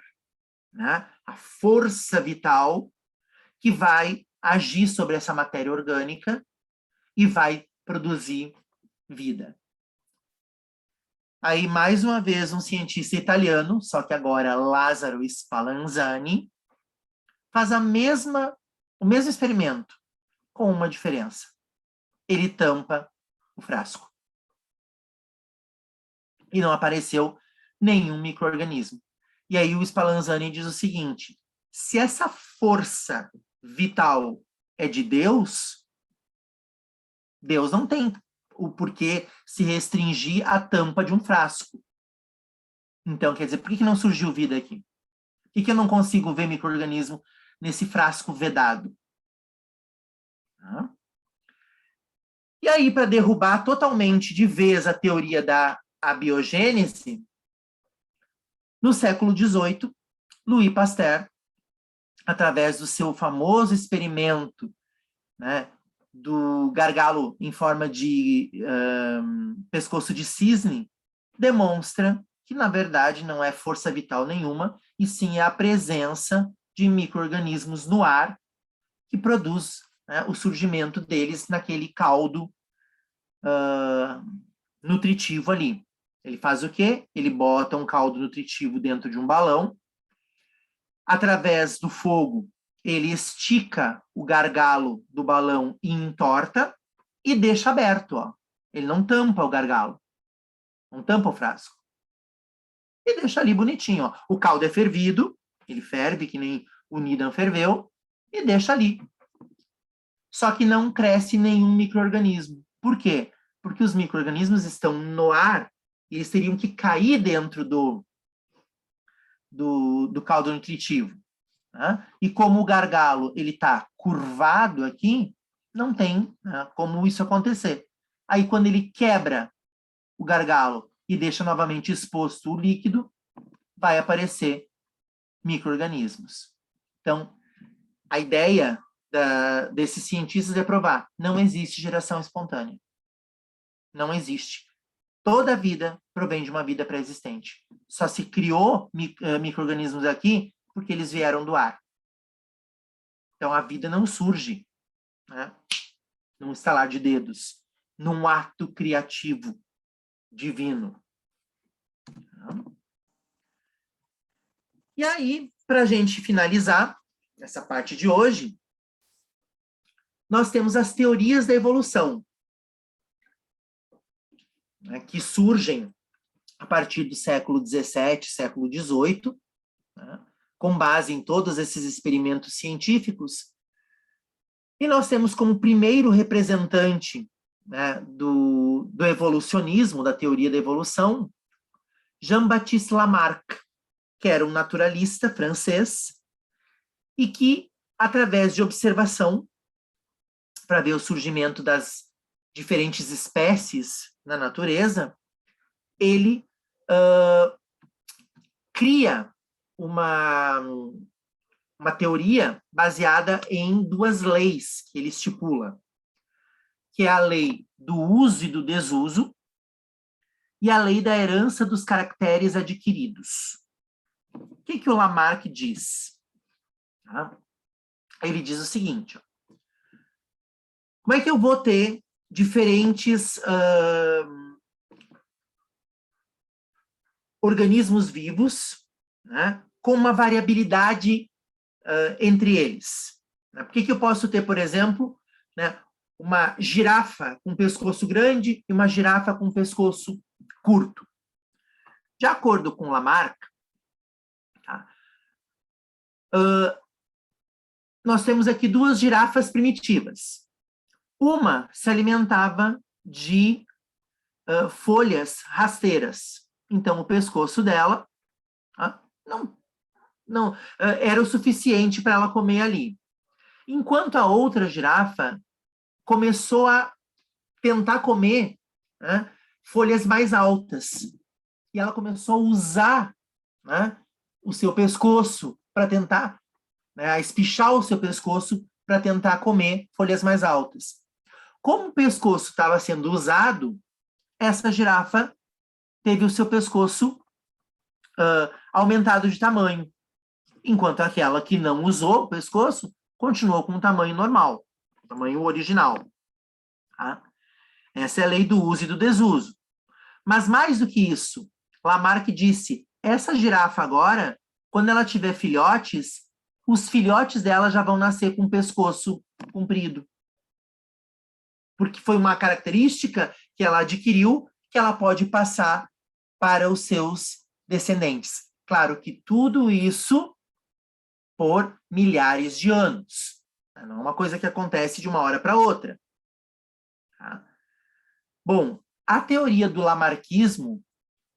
né, a força vital que vai agir sobre essa matéria orgânica e vai produzir vida. Aí, mais uma vez, um cientista italiano, só que agora Lázaro Spallanzani, faz o mesmo experimento, com uma diferença. Ele tampa o frasco. E não apareceu nenhum micro-organismo. E aí o Spallanzani diz o seguinte: se essa força vital é de Deus, Deus não tem o porquê se restringir à tampa de um frasco. Então, quer dizer, por que não surgiu vida aqui? Por que eu não consigo ver micro-organismo nesse frasco vedado? E aí, para derrubar totalmente de vez a teoria da abiogênese, no século XVIII, Louis Pasteur, através do seu famoso experimento né, do gargalo em forma de pescoço de cisne, demonstra que, na verdade, não é força vital nenhuma, e sim é a presença de micro-organismos no ar que produz, né, o surgimento deles naquele caldo nutritivo ali. Ele faz o quê? Ele bota um caldo nutritivo dentro de um balão, através do fogo, ele estica o gargalo do balão e entorta e deixa aberto, ó. Ele não tampa o gargalo, não tampa o frasco. E deixa ali bonitinho, ó. O caldo é fervido, ele ferve que nem o Nidan ferveu, e deixa ali. Só que não cresce nenhum micro-organismo. Por quê? Porque os micro-organismos estão no ar e eles teriam que cair dentro do caldo nutritivo. Né? E como o gargalo está curvado aqui, não tem, né, como isso acontecer. Aí, quando ele quebra o gargalo e deixa novamente exposto o líquido, vai aparecer micro-organismos. Então, a ideia desses cientistas é provar, não existe geração espontânea. Não existe. Toda a vida provém de uma vida pré-existente. Só se criou micro-organismos aqui porque eles vieram do ar. Então, a vida não surge, né, num estalar de dedos, num ato criativo divino. E aí, para a gente finalizar essa parte de hoje, nós temos as teorias da evolução, né, que surgem a partir do século XVII, século XVIII, né, com base em todos esses experimentos científicos. E nós temos como primeiro representante, né, do evolucionismo, da teoria da evolução, Jean-Baptiste Lamarck, que era um naturalista francês e que, através de observação, para ver o surgimento das diferentes espécies na natureza, ele cria uma teoria baseada em duas leis que ele estipula, que é a lei do uso e do desuso e a lei da herança dos caracteres adquiridos. O que o Lamarck diz? Ele diz o seguinte: ó, como é que eu vou ter diferentes organismos vivos, né, com uma variabilidade entre eles? Por que eu posso ter, por exemplo, né, uma girafa com pescoço grande e uma girafa com pescoço curto? De acordo com Lamarck, tá, nós temos aqui duas girafas primitivas. Uma se alimentava de folhas rasteiras. Então, o pescoço dela não era o suficiente para ela comer ali. Enquanto a outra girafa começou a tentar comer, né, folhas mais altas. E ela começou a usar, né, o seu pescoço para tentar, né, a espichar o seu pescoço para tentar comer folhas mais altas. Como o pescoço estava sendo usado, essa girafa teve o seu pescoço aumentado de tamanho, enquanto aquela que não usou o pescoço continuou com o tamanho normal, o tamanho original. Tá? Essa é a lei do uso e do desuso. Mas mais do que isso, Lamarck disse, essa girafa agora, quando ela tiver filhotes, os filhotes dela já vão nascer com o pescoço comprido. Porque foi uma característica que ela adquiriu, que ela pode passar para os seus descendentes. Claro que tudo isso por milhares de anos. Não é uma coisa que acontece de uma hora para outra. Tá? Bom, a teoria do lamarquismo,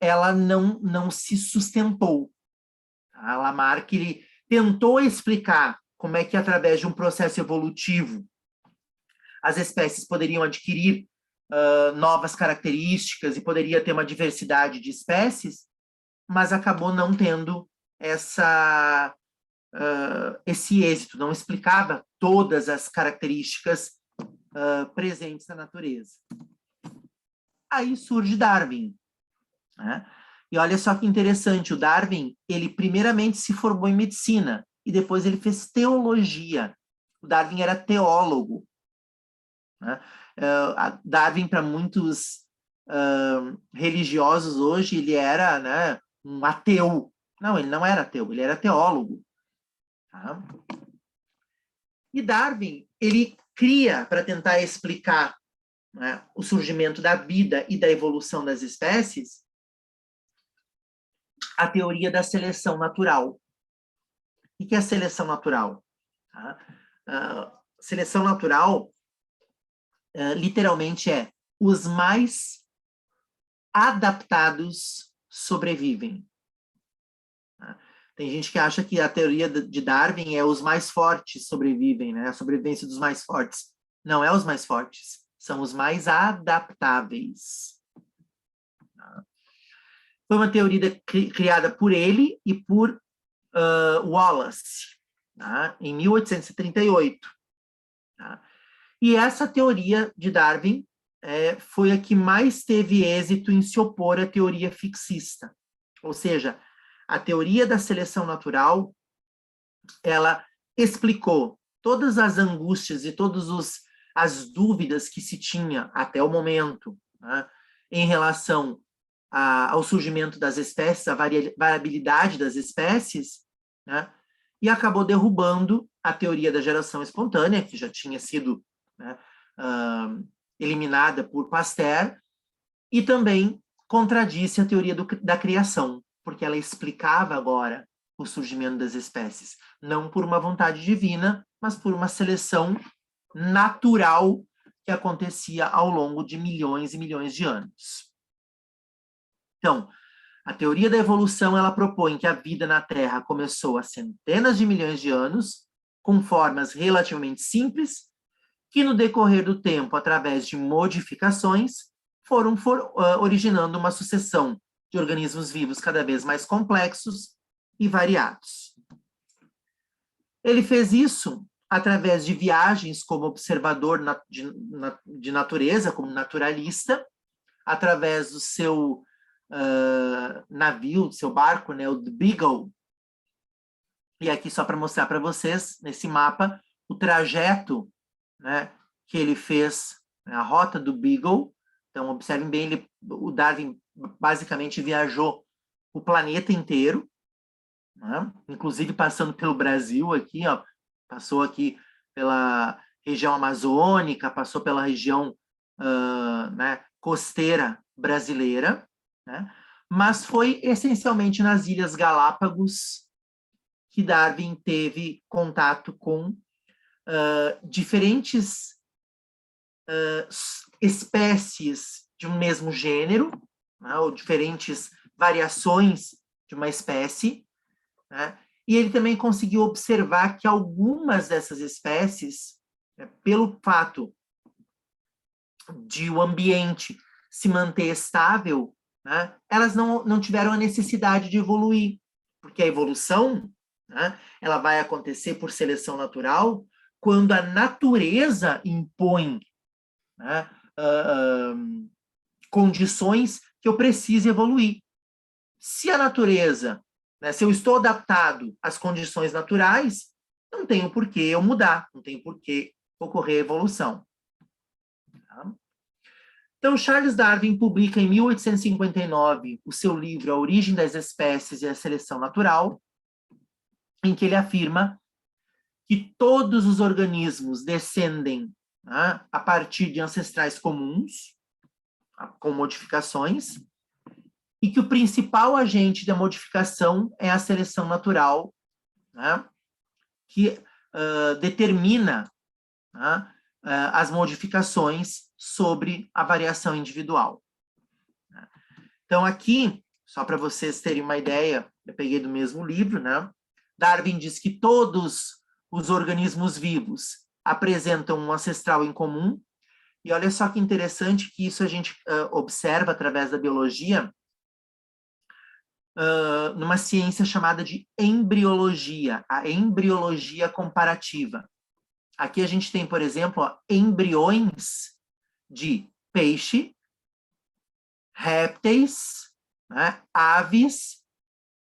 ela não se sustentou. Tá? Lamarck ele tentou explicar como é que, através de um processo evolutivo, as espécies poderiam adquirir novas características e poderia ter uma diversidade de espécies, mas acabou não tendo esse êxito, não explicava todas as características presentes na natureza. Aí surge Darwin, né? E olha só que interessante, o Darwin, ele primeiramente se formou em medicina e depois ele fez teologia. O Darwin era teólogo, né? Darwin, para muitos religiosos hoje, ele era, né, um ateu. Não, ele não era ateu, ele era teólogo. Tá? E Darwin, ele cria, para tentar explicar, né, o surgimento da vida e da evolução das espécies, a teoria da seleção natural. O que é a seleção natural? Tá? Seleção natural, literalmente, é os mais adaptados sobrevivem. Tá? Tem gente que acha que a teoria de Darwin é os mais fortes sobrevivem, né? A sobrevivência dos mais fortes. Não é os mais fortes, são os mais adaptáveis. Tá? Foi uma teoria criada por ele e por Wallace, tá? Em 1838. Tá? E essa teoria de Darwin foi a que mais teve êxito em se opor à teoria fixista. Ou seja, a teoria da seleção natural, ela explicou todas as angústias e todas as dúvidas que se tinha até o momento, né, em relação ao surgimento das espécies, a variabilidade das espécies, né, e acabou derrubando a teoria da geração espontânea, que já tinha sido, né, eliminada por Pasteur, e também contradisse a teoria da criação, porque ela explicava agora o surgimento das espécies, não por uma vontade divina, mas por uma seleção natural que acontecia ao longo de milhões e milhões de anos. Então, a teoria da evolução, ela propõe que a vida na Terra começou há centenas de milhões de anos, com formas relativamente simples, que no decorrer do tempo, através de modificações, foram originando uma sucessão de organismos vivos cada vez mais complexos e variados. Ele fez isso através de viagens como observador de natureza, como naturalista, através do seu navio, do seu barco, né, o The Beagle. E aqui só para mostrar para vocês, nesse mapa, o trajeto, né, que ele fez, né, a rota do Beagle. Então, observem bem, o Darwin basicamente viajou o planeta inteiro, né, inclusive passando pelo Brasil aqui, ó, passou aqui pela região amazônica, passou pela região né, costeira brasileira, né, mas foi essencialmente nas Ilhas Galápagos que Darwin teve contato com diferentes espécies de um mesmo gênero, né, ou diferentes variações de uma espécie, né, e ele também conseguiu observar que algumas dessas espécies, né, pelo fato de o ambiente se manter estável, né, elas não tiveram a necessidade de evoluir, porque a evolução, né, ela vai acontecer por seleção natural quando a natureza impõe, né, condições que eu preciso evoluir. Se a natureza, né, se eu estou adaptado às condições naturais, não tenho por que eu mudar, não tem por que ocorrer evolução. Tá? Então, Charles Darwin publica em 1859 o seu livro A Origem das Espécies e a Seleção Natural, em que ele afirma que todos os organismos descendem, né, a partir de ancestrais comuns, com modificações, e que o principal agente da modificação é a seleção natural, né, que determina, né, as modificações sobre a variação individual. Então, aqui, só para vocês terem uma ideia, eu peguei do mesmo livro, né? Darwin diz que todos os organismos vivos apresentam um ancestral em comum, e olha só que interessante que isso a gente observa através da biologia, numa ciência chamada de embriologia, a embriologia comparativa. Aqui a gente tem, por exemplo, ó, embriões de peixe, répteis, né, aves,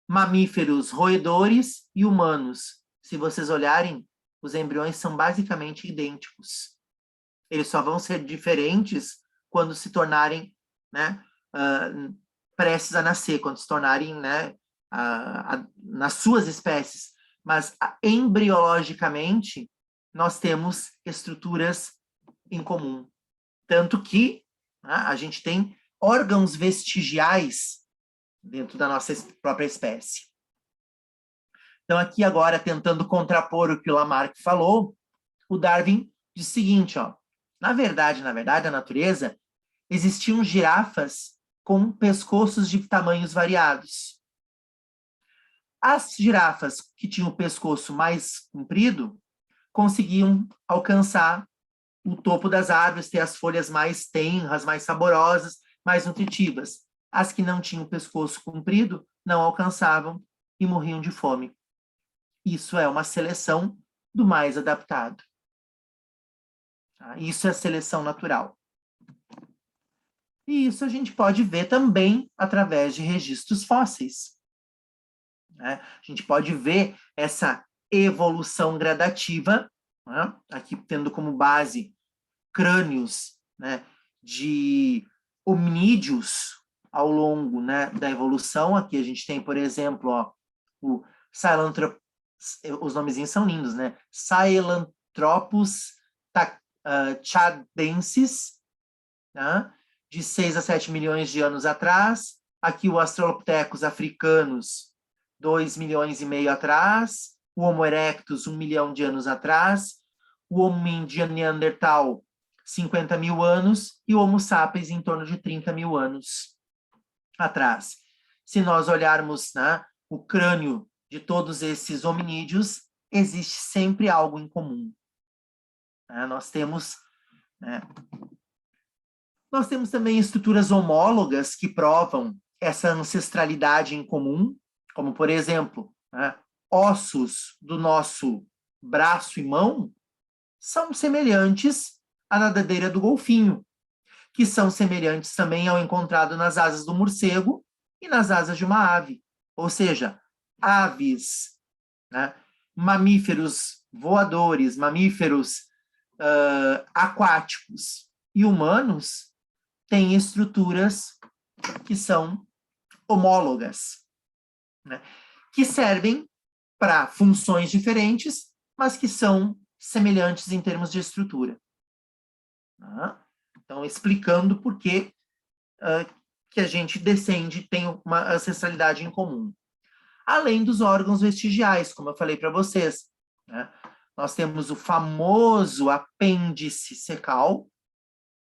mamíferos, roedores e humanos. Se vocês olharem, os embriões são basicamente idênticos. Eles só vão ser diferentes quando se tornarem, né, prestes a nascer, quando se tornarem, né, nas suas espécies. Mas embriologicamente, nós temos estruturas em comum. Tanto que, né, a gente tem órgãos vestigiais dentro da nossa própria espécie. Então, aqui agora, tentando contrapor o que o Lamarck falou, o Darwin diz o seguinte, ó, na verdade, a natureza, existiam girafas com pescoços de tamanhos variados. As girafas que tinham o pescoço mais comprido conseguiam alcançar o topo das árvores, ter as folhas mais tenras, mais saborosas, mais nutritivas. As que não tinham o pescoço comprido não alcançavam e morriam de fome. Isso é uma seleção do mais adaptado. Isso é seleção natural. E isso a gente pode ver também através de registros fósseis. A gente pode ver essa evolução gradativa, né? Aqui tendo como base crânios, né, de hominídeos ao longo, né, da evolução. Aqui a gente tem, por exemplo, ó, o Sahelanthropus, os nomezinhos são lindos, né? Sahelanthropus chadensis, né? De 6 a 7 milhões de anos atrás. Aqui o Australopithecus africanos, 2 milhões e meio atrás. O Homo erectus, 1 milhão de anos atrás. O Homo de Neandertal, 50 mil anos. E o Homo sapiens, em torno de 30 mil anos atrás. Se nós olharmos, né, o crânio de todos esses hominídeos, existe sempre algo em comum. Nós temos também estruturas homólogas que provam essa ancestralidade em comum, como, por exemplo, né, ossos do nosso braço e mão são semelhantes à nadadeira do golfinho, que são semelhantes também ao encontrado nas asas do morcego e nas asas de uma ave. Ou seja, aves, né, mamíferos voadores, mamíferos aquáticos e humanos têm estruturas que são homólogas, né, que servem para funções diferentes, mas que são semelhantes em termos de estrutura. Então, explicando por que que a gente descende, tem uma ancestralidade em comum. Além dos órgãos vestigiais, como eu falei para vocês, né? Nós temos o famoso apêndice cecal,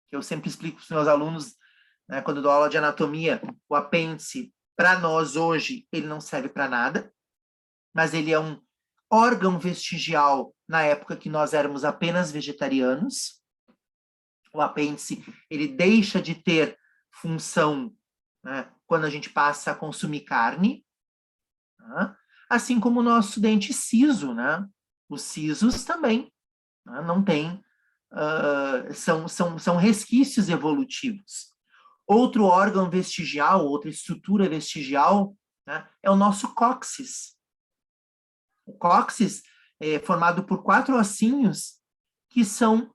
que eu sempre explico para os meus alunos, né, quando eu dou aula de anatomia, o apêndice, para nós hoje, ele não serve para nada, mas ele é um órgão vestigial na época que nós éramos apenas vegetarianos. O apêndice, ele deixa de ter função, né, quando a gente passa a consumir carne, né? Assim como o nosso dente siso, né? Os sisos também, né, não tem, são resquícios evolutivos. Outro órgão vestigial, outra estrutura vestigial, né, é o nosso cóccix. O cóccix é formado por 4 ossinhos que são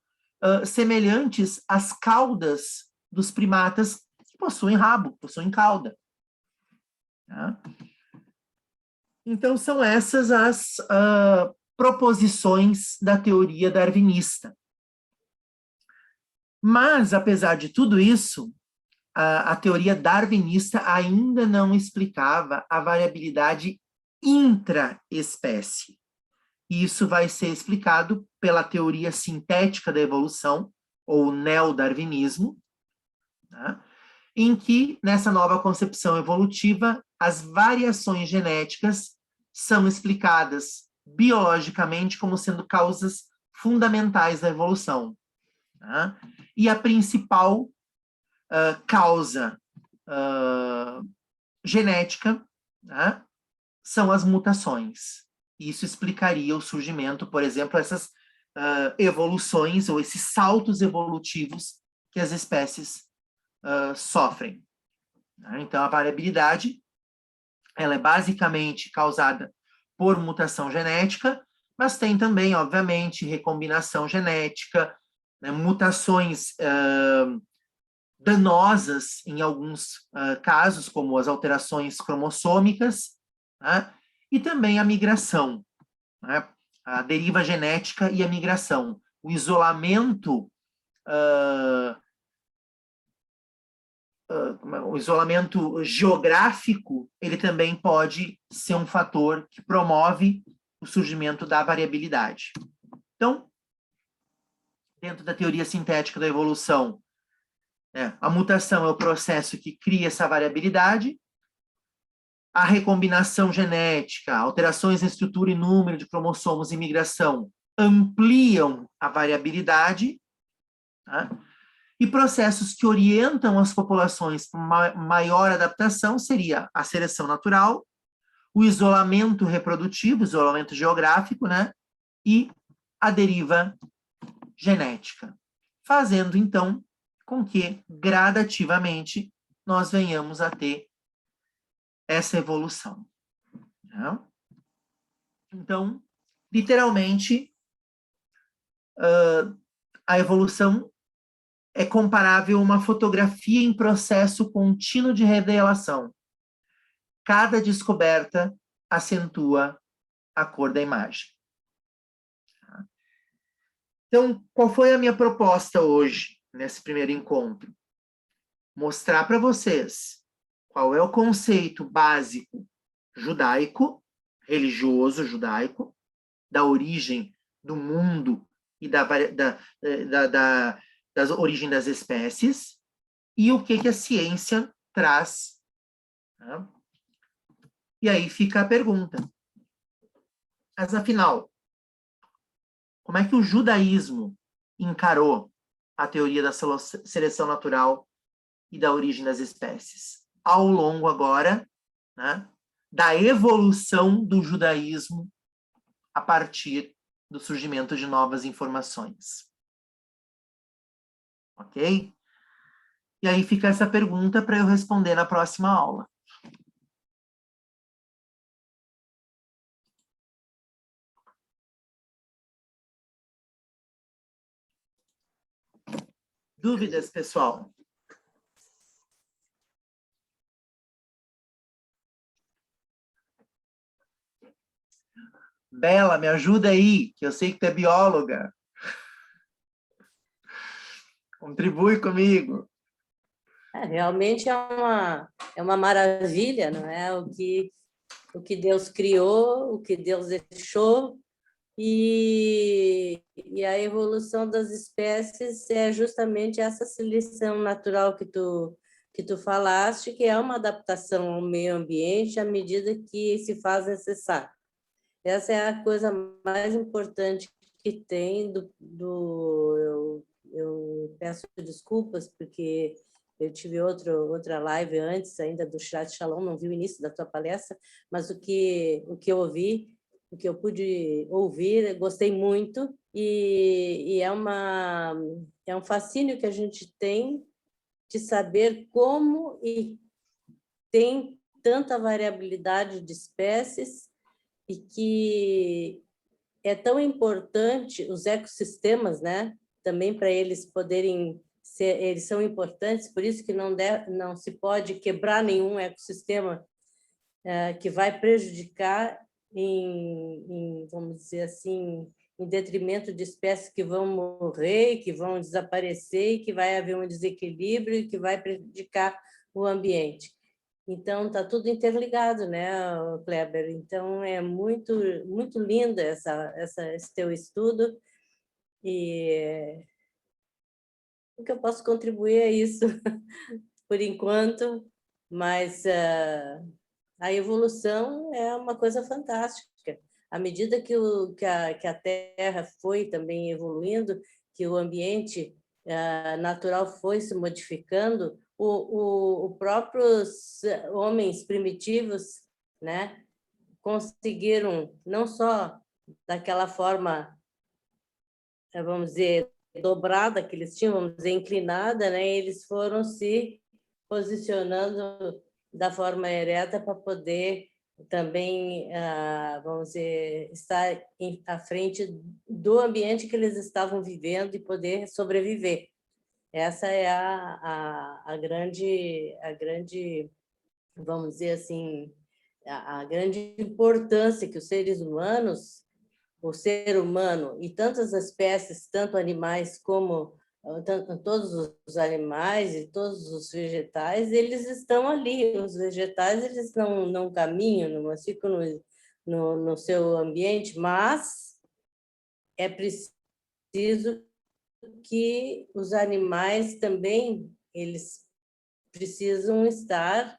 semelhantes às caudas dos primatas que possuem rabo, possuem cauda. Tá? Então, são essas as proposições da teoria darwinista. Mas, apesar de tudo isso, a teoria darwinista ainda não explicava a variabilidade intraespécie. E isso vai ser explicado pela teoria sintética da evolução, ou neodarwinismo, né? Em que, nessa nova concepção evolutiva, as variações genéticas são explicadas biologicamente como sendo causas fundamentais da evolução. Né? E a principal causa genética, né, são as mutações. Isso explicaria o surgimento, por exemplo, essas evoluções ou esses saltos evolutivos que as espécies sofrem. Então, a variabilidade ela é basicamente causada por mutação genética, mas tem também, obviamente, recombinação genética, né, mutações danosas em alguns casos, como as alterações cromossômicas, né, e também a migração, né, a deriva genética e a migração. O isolamento o isolamento geográfico, ele também pode ser um fator que promove o surgimento da variabilidade. Então, dentro da teoria sintética da evolução, a mutação é o processo que cria essa variabilidade, a recombinação genética, alterações na estrutura e número de cromossomos e migração ampliam a variabilidade, tá? E processos que orientam as populações para maior adaptação seria a seleção natural, o isolamento reprodutivo, isolamento geográfico, né? E a deriva genética, fazendo, então, com que, gradativamente, nós venhamos a ter essa evolução. Né? Então, literalmente, a evolução é comparável a uma fotografia em processo contínuo de revelação. Cada descoberta acentua a cor da imagem. Então, qual foi a minha proposta hoje, nesse primeiro encontro? Mostrar para vocês qual é o conceito básico judaico, religioso judaico, da origem do mundo e da origem das espécies, e o que a ciência traz. Tá? E aí fica a pergunta. Mas, afinal, como é que o judaísmo encarou a teoria da seleção natural e da origem das espécies? Ao longo agora, né, da evolução do judaísmo a partir do surgimento de novas informações. Ok? E aí fica essa pergunta para eu responder na próxima aula. Dúvidas, pessoal? Bela, me ajuda aí, que eu sei que tu é bióloga. Contribui comigo. Realmente é uma maravilha, não é? O que Deus criou, o que Deus deixou, e a evolução das espécies é justamente essa seleção natural que tu falaste, que é uma adaptação ao meio ambiente à medida que se faz necessário. Essa é a coisa mais importante que tem eu peço desculpas, porque eu tive outra live antes ainda do Chat Shalom, não vi o início da tua palestra, mas o que eu ouvi, o que eu pude ouvir, gostei muito, e é um fascínio que a gente tem de saber como e tem tanta variabilidade de espécies e que é tão importante os ecossistemas, né? Também para eles poderem ser, eles são importantes, por isso que não se pode quebrar nenhum ecossistema que vai prejudicar vamos dizer assim, em detrimento de espécies que vão morrer, que vão desaparecer, e que vai haver um desequilíbrio e que vai prejudicar o ambiente. Então, está tudo interligado, né, Kleber? Então, é muito, muito linda esse teu estudo, e o que eu posso contribuir é isso, por enquanto, mas a evolução é uma coisa fantástica. À medida que a Terra foi também evoluindo, que o ambiente natural foi se modificando, os próprios homens primitivos, né, conseguiram, não só daquela forma vamos dizer, dobrada que eles tinham, vamos dizer, inclinada, né? Eles foram se posicionando da forma ereta para poder também, vamos dizer, estar à frente do ambiente que eles estavam vivendo e poder sobreviver. Essa é a grande, vamos dizer assim, a grande importância que os seres humanos, o ser humano e tantas espécies, tanto animais como todos os animais e todos os vegetais, eles estão ali. Os vegetais, eles não caminham, mas ficam no seu ambiente, mas é preciso que os animais também, eles precisam estar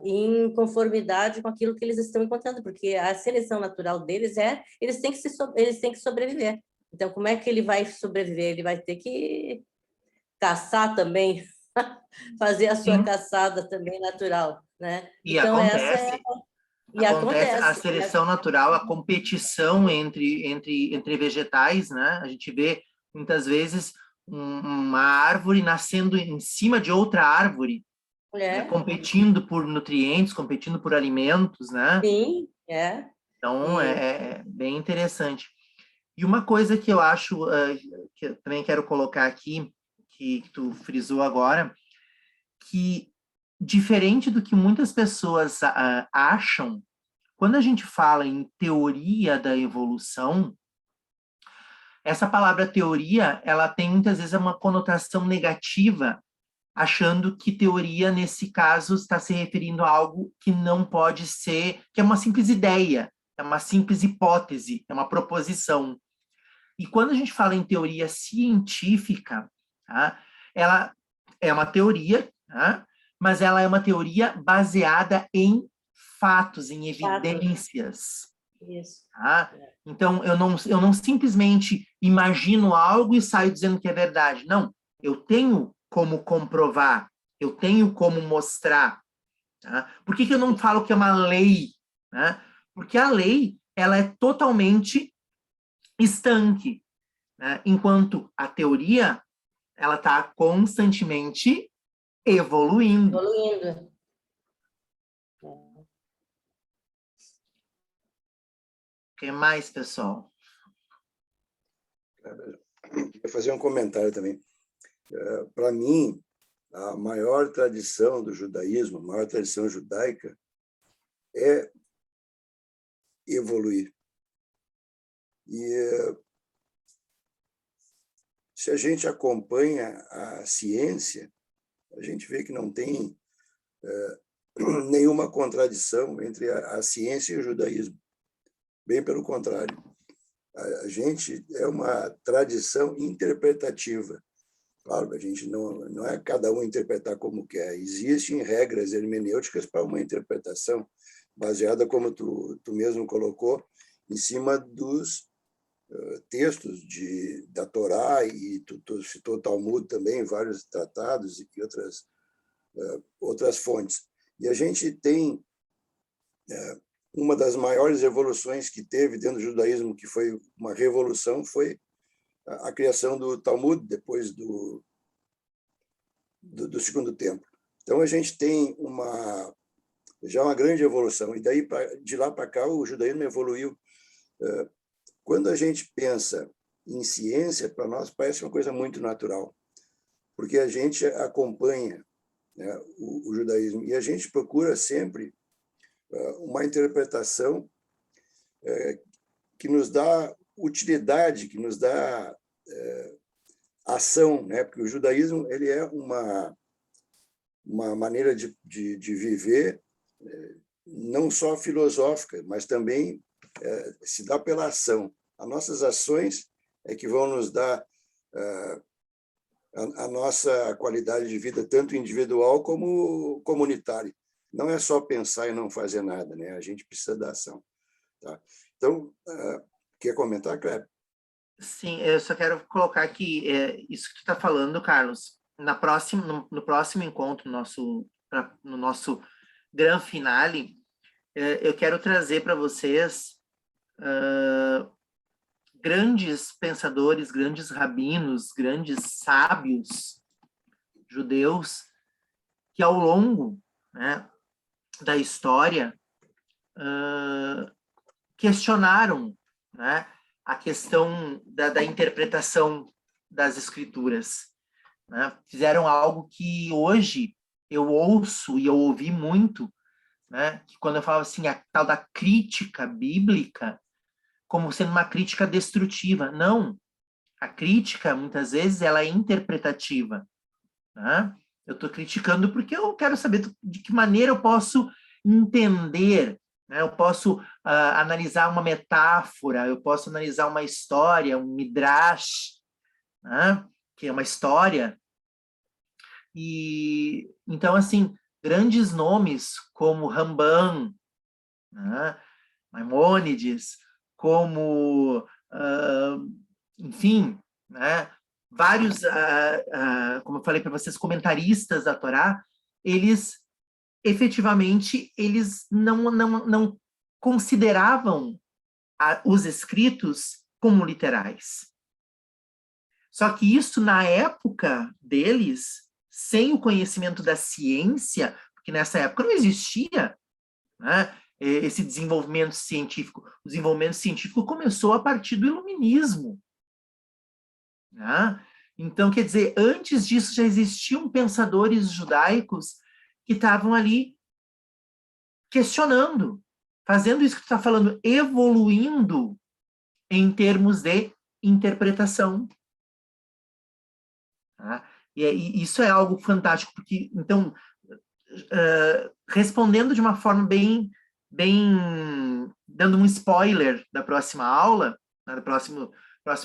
em conformidade com aquilo que eles estão encontrando, porque a seleção natural deles eles têm que sobreviver. Então, como é que ele vai sobreviver? Ele vai ter que caçar também, fazer a sua caçada também natural, né? E então, acontece, acontece a acontece. seleção natural, a competição entre vegetais, né? A gente vê, muitas vezes, uma árvore nascendo em cima de outra árvore, né? Competindo por nutrientes, competindo por alimentos, né? Sim, Então, é bem interessante. E uma coisa que eu acho, que eu também quero colocar aqui, que tu frisou agora, que diferente do que muitas pessoas acham, quando a gente fala em teoria da evolução, essa palavra teoria, ela tem muitas vezes uma conotação negativa, achando que teoria, nesse caso, está se referindo a algo que não pode ser, que é uma simples ideia, é uma simples hipótese, é uma proposição. E quando a gente fala em teoria científica, tá, ela é uma teoria, tá, mas ela é uma teoria baseada em fatos, em evidências. Isso. Tá? Então, eu não simplesmente imagino algo e saio dizendo que é verdade. Não, eu tenho como comprovar, eu tenho como mostrar. Tá? Por que eu não falo que é uma lei? Né? Porque a lei, ela é totalmente estanque, né? Enquanto a teoria, ela está constantemente evoluindo. Evoluindo. O que mais, pessoal? Quero fazer um comentário também. Para mim, a maior tradição do judaísmo, a maior tradição judaica, é evoluir. E se a gente acompanha a ciência, a gente vê que não tem nenhuma contradição entre a ciência e o judaísmo. Bem pelo contrário. A gente é uma tradição interpretativa. Claro, a gente não é cada um interpretar como quer. Existem regras hermenêuticas para uma interpretação, baseada, como tu mesmo colocou, em cima dos textos da Torá, e tu citou o Talmud também, vários tratados e outras fontes. E a gente tem uma das maiores evoluções que teve dentro do judaísmo, que foi uma revolução, foi a criação do Talmud, depois do Segundo Templo. Então, a gente tem já uma grande evolução. E daí, de lá para cá, o judaísmo evoluiu. Quando a gente pensa em ciência, para nós parece uma coisa muito natural, porque a gente acompanha, né, o judaísmo, e a gente procura sempre uma interpretação que nos dá utilidade, que nos dá ação, né? Porque o judaísmo ele é uma maneira de viver, não só filosófica, mas também se dá pela ação. As nossas ações é que vão nos dar a nossa qualidade de vida, tanto individual como comunitária. Não é só pensar e não fazer nada, né? A gente precisa da ação. Tá? Então, quer comentar, Kleber? Sim, eu só quero colocar aqui, isso que tu está falando, Carlos, no próximo encontro, no nosso Grand Finale, eu quero trazer para vocês grandes pensadores, grandes rabinos, grandes sábios judeus que ao longo, né, da história questionaram, né, a questão da interpretação das escrituras, né? Fizeram algo que hoje eu ouço e eu ouvi muito, né, que quando eu falo assim, a tal da crítica bíblica, como sendo uma crítica destrutiva. Não, a crítica, muitas vezes, ela é interpretativa, né? Eu estou criticando porque eu quero saber de que maneira eu posso entender, né? Eu posso analisar uma metáfora, eu posso analisar uma história, um midrash, né? Que é uma história. E então, assim, grandes nomes como Ramban, né? Maimônides, como, enfim, né? Vários, como eu falei para vocês, comentaristas da Torá, eles efetivamente eles não consideravam os escritos como literais. Só que isso, na época deles, sem o conhecimento da ciência, porque nessa época não existia, né, esse desenvolvimento científico. O desenvolvimento científico começou a partir do iluminismo, né? Então, quer dizer, antes disso já existiam pensadores judaicos que estavam ali questionando, fazendo isso que tu está falando, evoluindo em termos de interpretação. Tá? E isso é algo fantástico, porque, então, respondendo de uma forma bem dando um spoiler da próxima aula, né, do próximo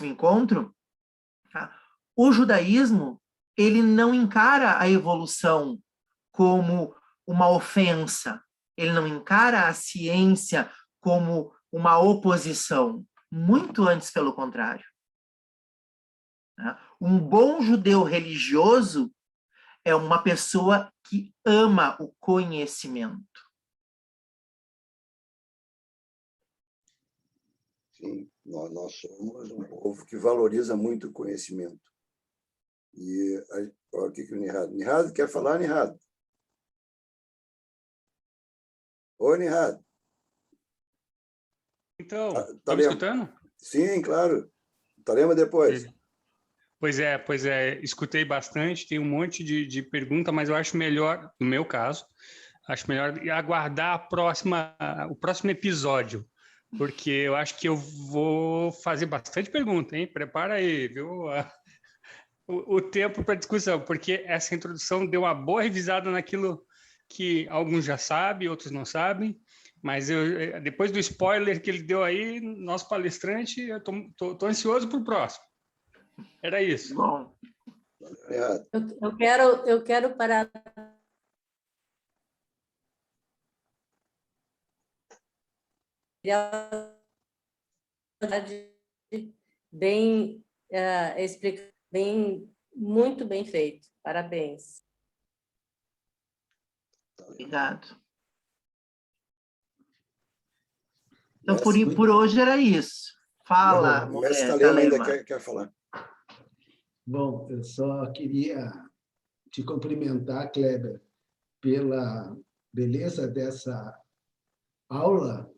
encontro, tá? O judaísmo, ele não encara a evolução como uma ofensa, ele não encara a ciência como uma oposição, muito antes pelo contrário. Tá? Um bom judeu religioso é uma pessoa que ama o conhecimento. Sim, nós somos um povo que valoriza muito o conhecimento. E olha aqui que o Nihad quer falar, Nihad? Oi, Nihad. Então, tá me escutando? Sim, claro. Tarema depois. Pois é, escutei bastante, tem um monte de pergunta, mas eu acho melhor, no meu caso, acho melhor aguardar o próximo episódio, porque eu acho que eu vou fazer bastante pergunta, hein? Prepara aí, viu? O tempo para discussão, porque essa introdução deu uma boa revisada naquilo que alguns já sabem, outros não sabem, mas depois do spoiler que ele deu aí, nosso palestrante, eu tô ansioso para o próximo. Era isso. Bom. Eu quero parar bem muito bem feito. Parabéns. Obrigado. Então, por hoje era isso. Fala, o mestre Talema ainda quer falar. Bom, eu só queria te cumprimentar, Kleber, pela beleza dessa aula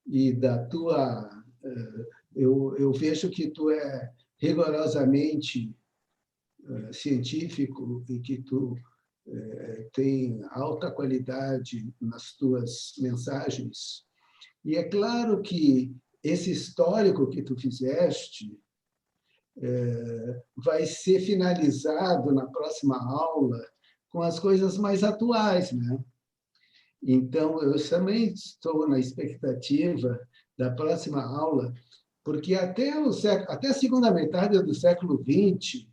e da tua... Eu vejo que tu é rigorosamente científico e que tu tem alta qualidade nas tuas mensagens. E é claro que esse histórico que tu fizeste vai ser finalizado na próxima aula com as coisas mais atuais, né? Então, eu também estou na expectativa da próxima aula, porque até a segunda metade do século XX,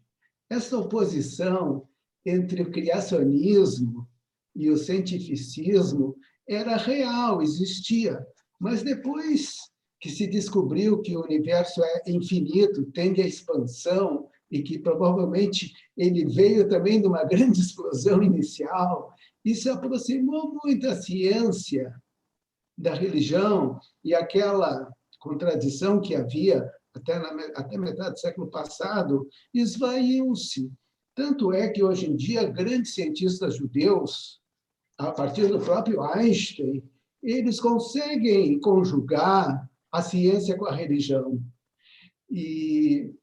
essa oposição entre o criacionismo e o cientificismo era real, existia. Mas depois que se descobriu que o universo é infinito, tende à expansão, e que provavelmente ele veio também de uma grande explosão inicial, isso aproximou muito a ciência da religião, e aquela contradição que havia até metade do século passado, esvaiu-se. Tanto é que, hoje em dia, grandes cientistas judeus, a partir do próprio Einstein, eles conseguem conjugar a ciência com a religião. E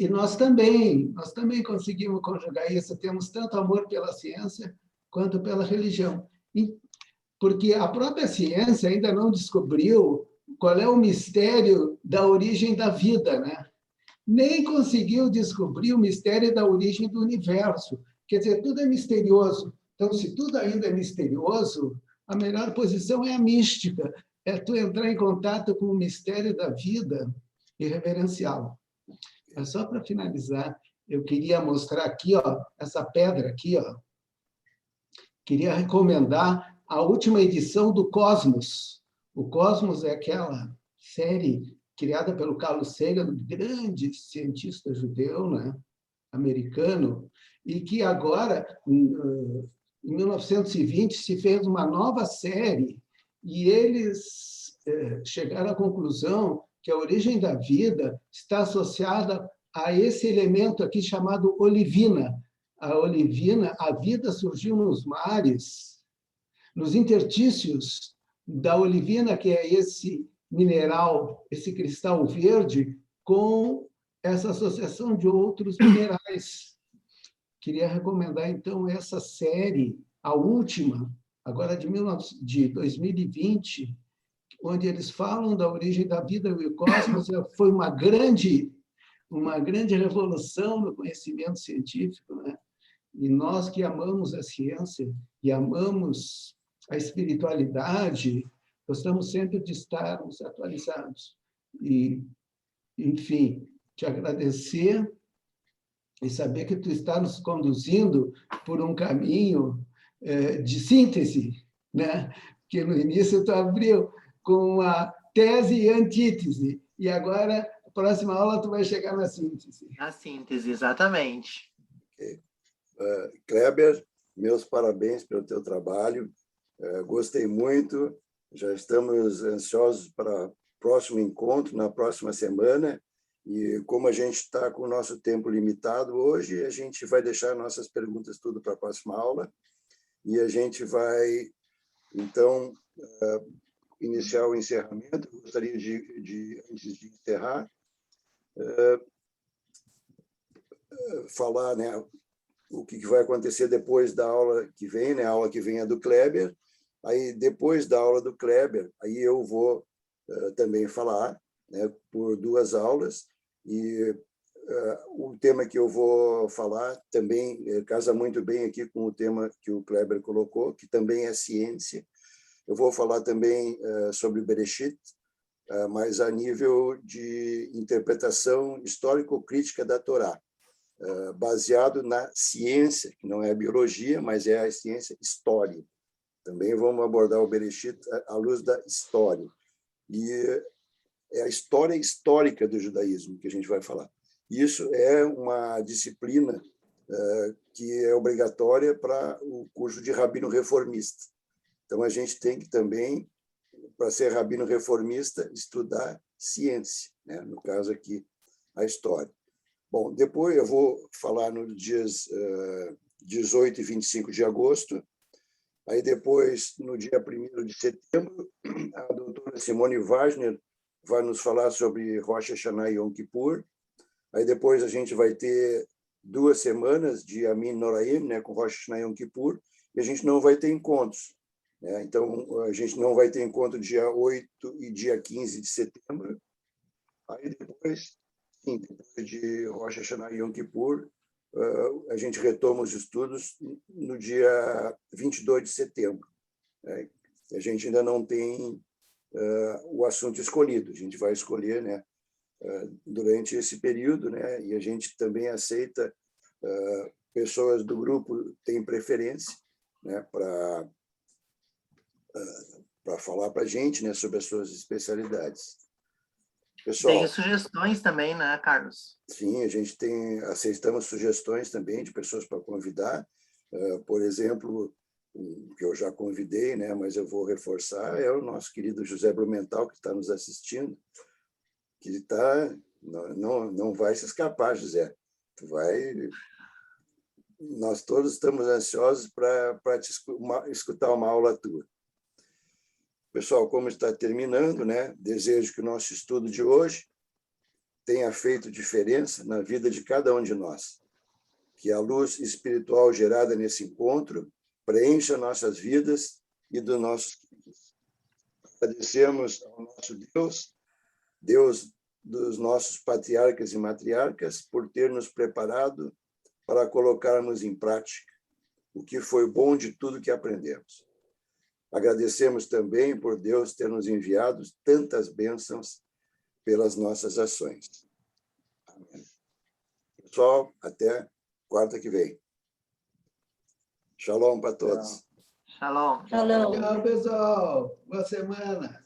nós também conseguimos conjugar isso, temos tanto amor pela ciência quanto pela religião. Porque a própria ciência ainda não descobriu qual é o mistério da origem da vida, né? Nem conseguiu descobrir o mistério da origem do universo. Quer dizer, tudo é misterioso. Então, se tudo ainda é misterioso, a melhor posição é a mística, é tu entrar em contato com o mistério da vida e reverenciá-lo. Mas só para finalizar, eu queria mostrar aqui, ó, essa pedra aqui, ó. Queria recomendar a última edição do Cosmos. O Cosmos é aquela série criada pelo Carl Sagan, grande cientista judeu, né, americano, e que agora, em 1920, se fez uma nova série, e eles chegaram à conclusão que a origem da vida está associada a esse elemento aqui chamado olivina. A olivina, a vida surgiu nos mares, nos interstícios da olivina, que é esse mineral, esse cristal verde, com essa associação de outros minerais. Queria recomendar, então, essa série, a última, agora de 2020, onde eles falam da origem da vida e o cosmos. Foi uma grande revolução no conhecimento científico, né? E nós que amamos a ciência e amamos a espiritualidade, gostamos sempre de estarmos atualizados. E, enfim, te agradecer e saber que tu está nos conduzindo por um caminho de síntese, né? Que no início tu abriu com a tese e antítese, e agora, na próxima aula, tu vai chegar na síntese. Na síntese, exatamente. Okay. Kleber, meus parabéns pelo teu trabalho. Gostei muito. Já estamos ansiosos para o próximo encontro, na próxima semana. E como a gente está com o nosso tempo limitado hoje, a gente vai deixar nossas perguntas tudo para a próxima aula. E a gente vai, então, iniciar o encerramento. Eu gostaria antes de encerrar, falar, né, o que vai acontecer depois da aula que vem, né? A aula que vem é do Kleber. Aí, depois da aula do Kleber, aí eu vou também falar, né, por 2 aulas. E o tema que eu vou falar também casa muito bem aqui com o tema que o Kleber colocou, que também é ciência. Eu vou falar também sobre o Bereshit, mas a nível de interpretação histórico-crítica da Torá, baseado na ciência, que não é a biologia, mas é a ciência história. Também vamos abordar o Bereshit à luz da história. E é a história histórica do judaísmo que a gente vai falar. Isso é uma disciplina que é obrigatória para o curso de rabino reformista. Então, a gente tem que também, para ser rabino reformista, estudar ciência, né? No caso aqui, a história. Bom, depois eu vou falar nos dias 18 e 25 de agosto. Aí depois, no dia 1º de setembro, a doutora Simone Wagner vai nos falar sobre Rosh Hashanah e Yom Kippur. Aí depois a gente vai ter 2 semanas de Amin Noraim, né, com Rosh Hashanah e Yom Kippur, e a gente não vai ter encontros, né? Então, a gente não vai ter encontro dia 8 e dia 15 de setembro. Aí depois, sim, depois de Rosh Hashanah e Yom Kippur, a gente retoma os estudos no dia 22 de setembro. Né? A gente ainda não tem o assunto escolhido, a gente vai escolher, né, durante esse período, né, e a gente também aceita pessoas do grupo têm preferência, né, para falar para a gente, né, sobre as suas especialidades. Pessoal, Tem sugestões também, né, Carlos? Sim, a gente aceitamos sugestões também de pessoas para convidar. Por exemplo, que eu já convidei, né, mas eu vou reforçar, é o nosso querido José Blumenthal, que está nos assistindo, que não vai se escapar, José. Nós todos estamos ansiosos para escutar uma aula tua. Pessoal, como está terminando, né? Desejo que o nosso estudo de hoje tenha feito diferença na vida de cada um de nós. Que a luz espiritual gerada nesse encontro preencha nossas vidas e dos nossos filhos. Agradecemos ao nosso Deus, Deus dos nossos patriarcas e matriarcas, por ter nos preparado para colocarmos em prática o que foi bom de tudo que aprendemos. Agradecemos também por Deus ter nos enviado tantas bênçãos pelas nossas ações. Amém. Pessoal, até quarta que vem. Shalom para todos. Shalom. Shalom. Tchau, pessoal. Boa semana.